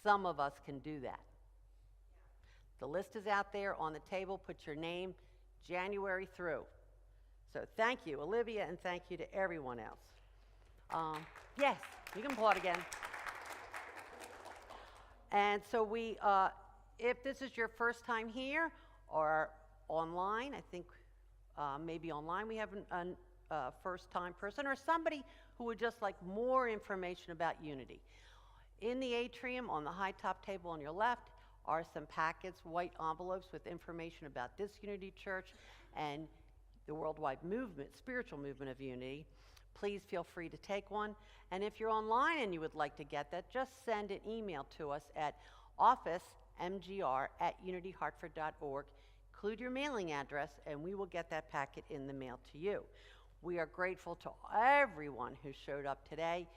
some of us can do that. The list is out there on the table. Put your name January through. So thank you, Olivia, and thank you to everyone else. Yes, you can applaud again. And so if this is your first time here or online, I think maybe online we have a first-time person or somebody who would just like more information about Unity. In the atrium, on the high top table on your left, are some packets, white envelopes with information about this Unity Church, and the worldwide movement, spiritual movement of unity, please feel free to take one. And if you're online and you would like to get that, just send an email to us at officemgr@unityhartford.org. Include your mailing address, and we will get that packet in the mail to you. We are grateful to everyone who showed up today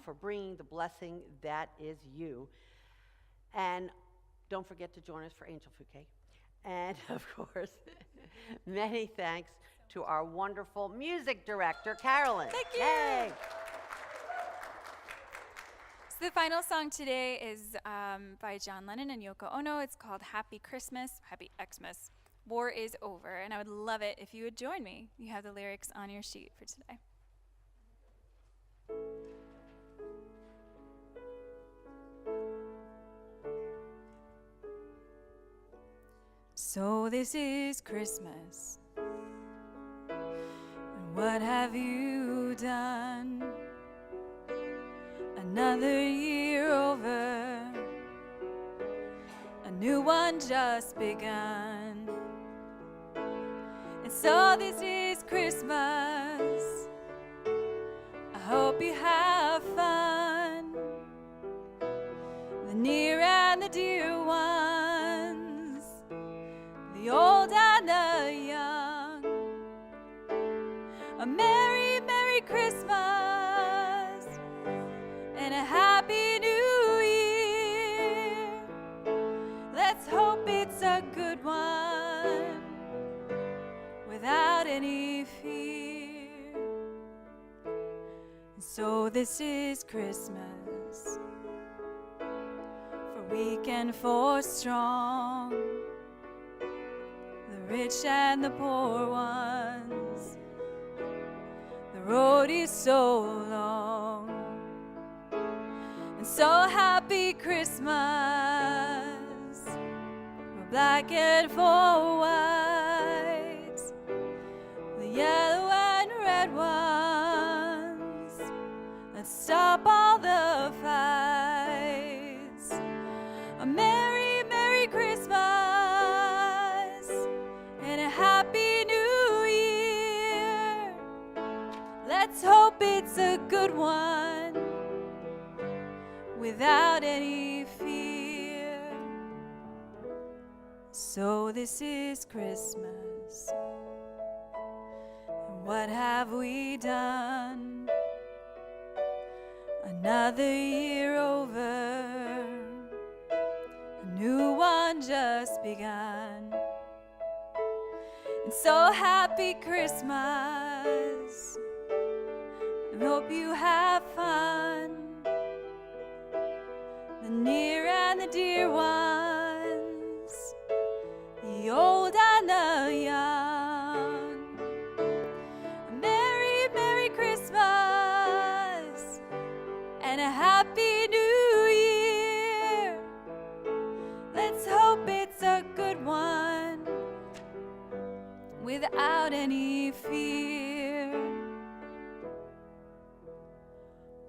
for bringing the blessing that is you. And don't forget to join us for Angel Food Cake. And of course, many thanks to our wonderful music director, Carolyn. Thank you. Yay. So the final song today is by John Lennon and Yoko Ono. It's called Happy Christmas, Happy Xmas. War is over, and I would love it if you would join me. You have the lyrics on your sheet for today. So this is Christmas, and what have you done? Another year over, a new one just begun. And so this is Christmas, I hope you have fun. The near and the dear ones, the old and the young. A merry, merry Christmas and a happy new year. Let's hope it's a good one without any fear. And so this is Christmas, for weak and for strong, the rich and the poor ones. The road is so long, and so happy Christmas, for black and for white, the yellow and red ones. Let's stop all the fights. A merry, merry Christmas and a happy new year. Let's hope it's a good one without any fear. So this is Christmas, and what have we done? Another year over, a new one just begun. And so happy Christmas, I hope you have fun. The near and the dear ones, the old and the young. A merry, merry Christmas and a happy new year. Let's hope it's a good one without any fear.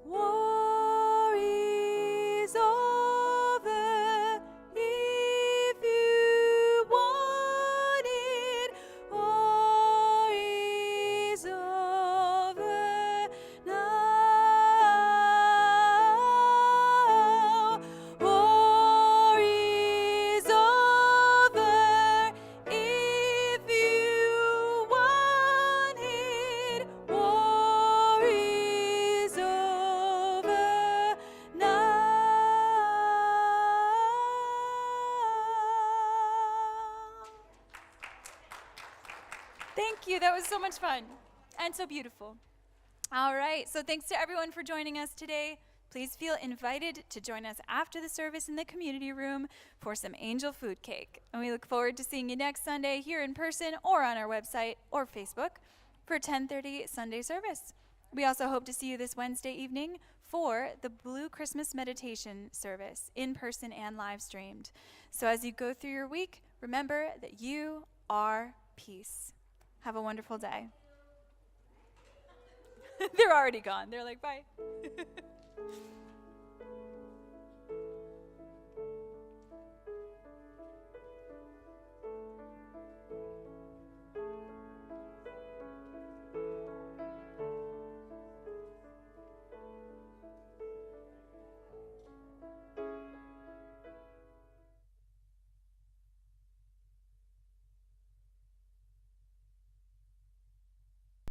War is over if you want it. War is over now. War is over if you want it. War is over now. Thank you. That was so much fun and so beautiful. All right. So thanks to everyone for joining us today. Please feel invited to join us after the service in the community room for some angel food cake. And we look forward to seeing you next Sunday here in person or on our website or Facebook for 10:30 Sunday service. We also hope to see you this Wednesday evening for the Blue Christmas Meditation service, in person and live streamed. So as you go through your week, remember that you are peace. Have a wonderful day. They're already gone. They're like, bye.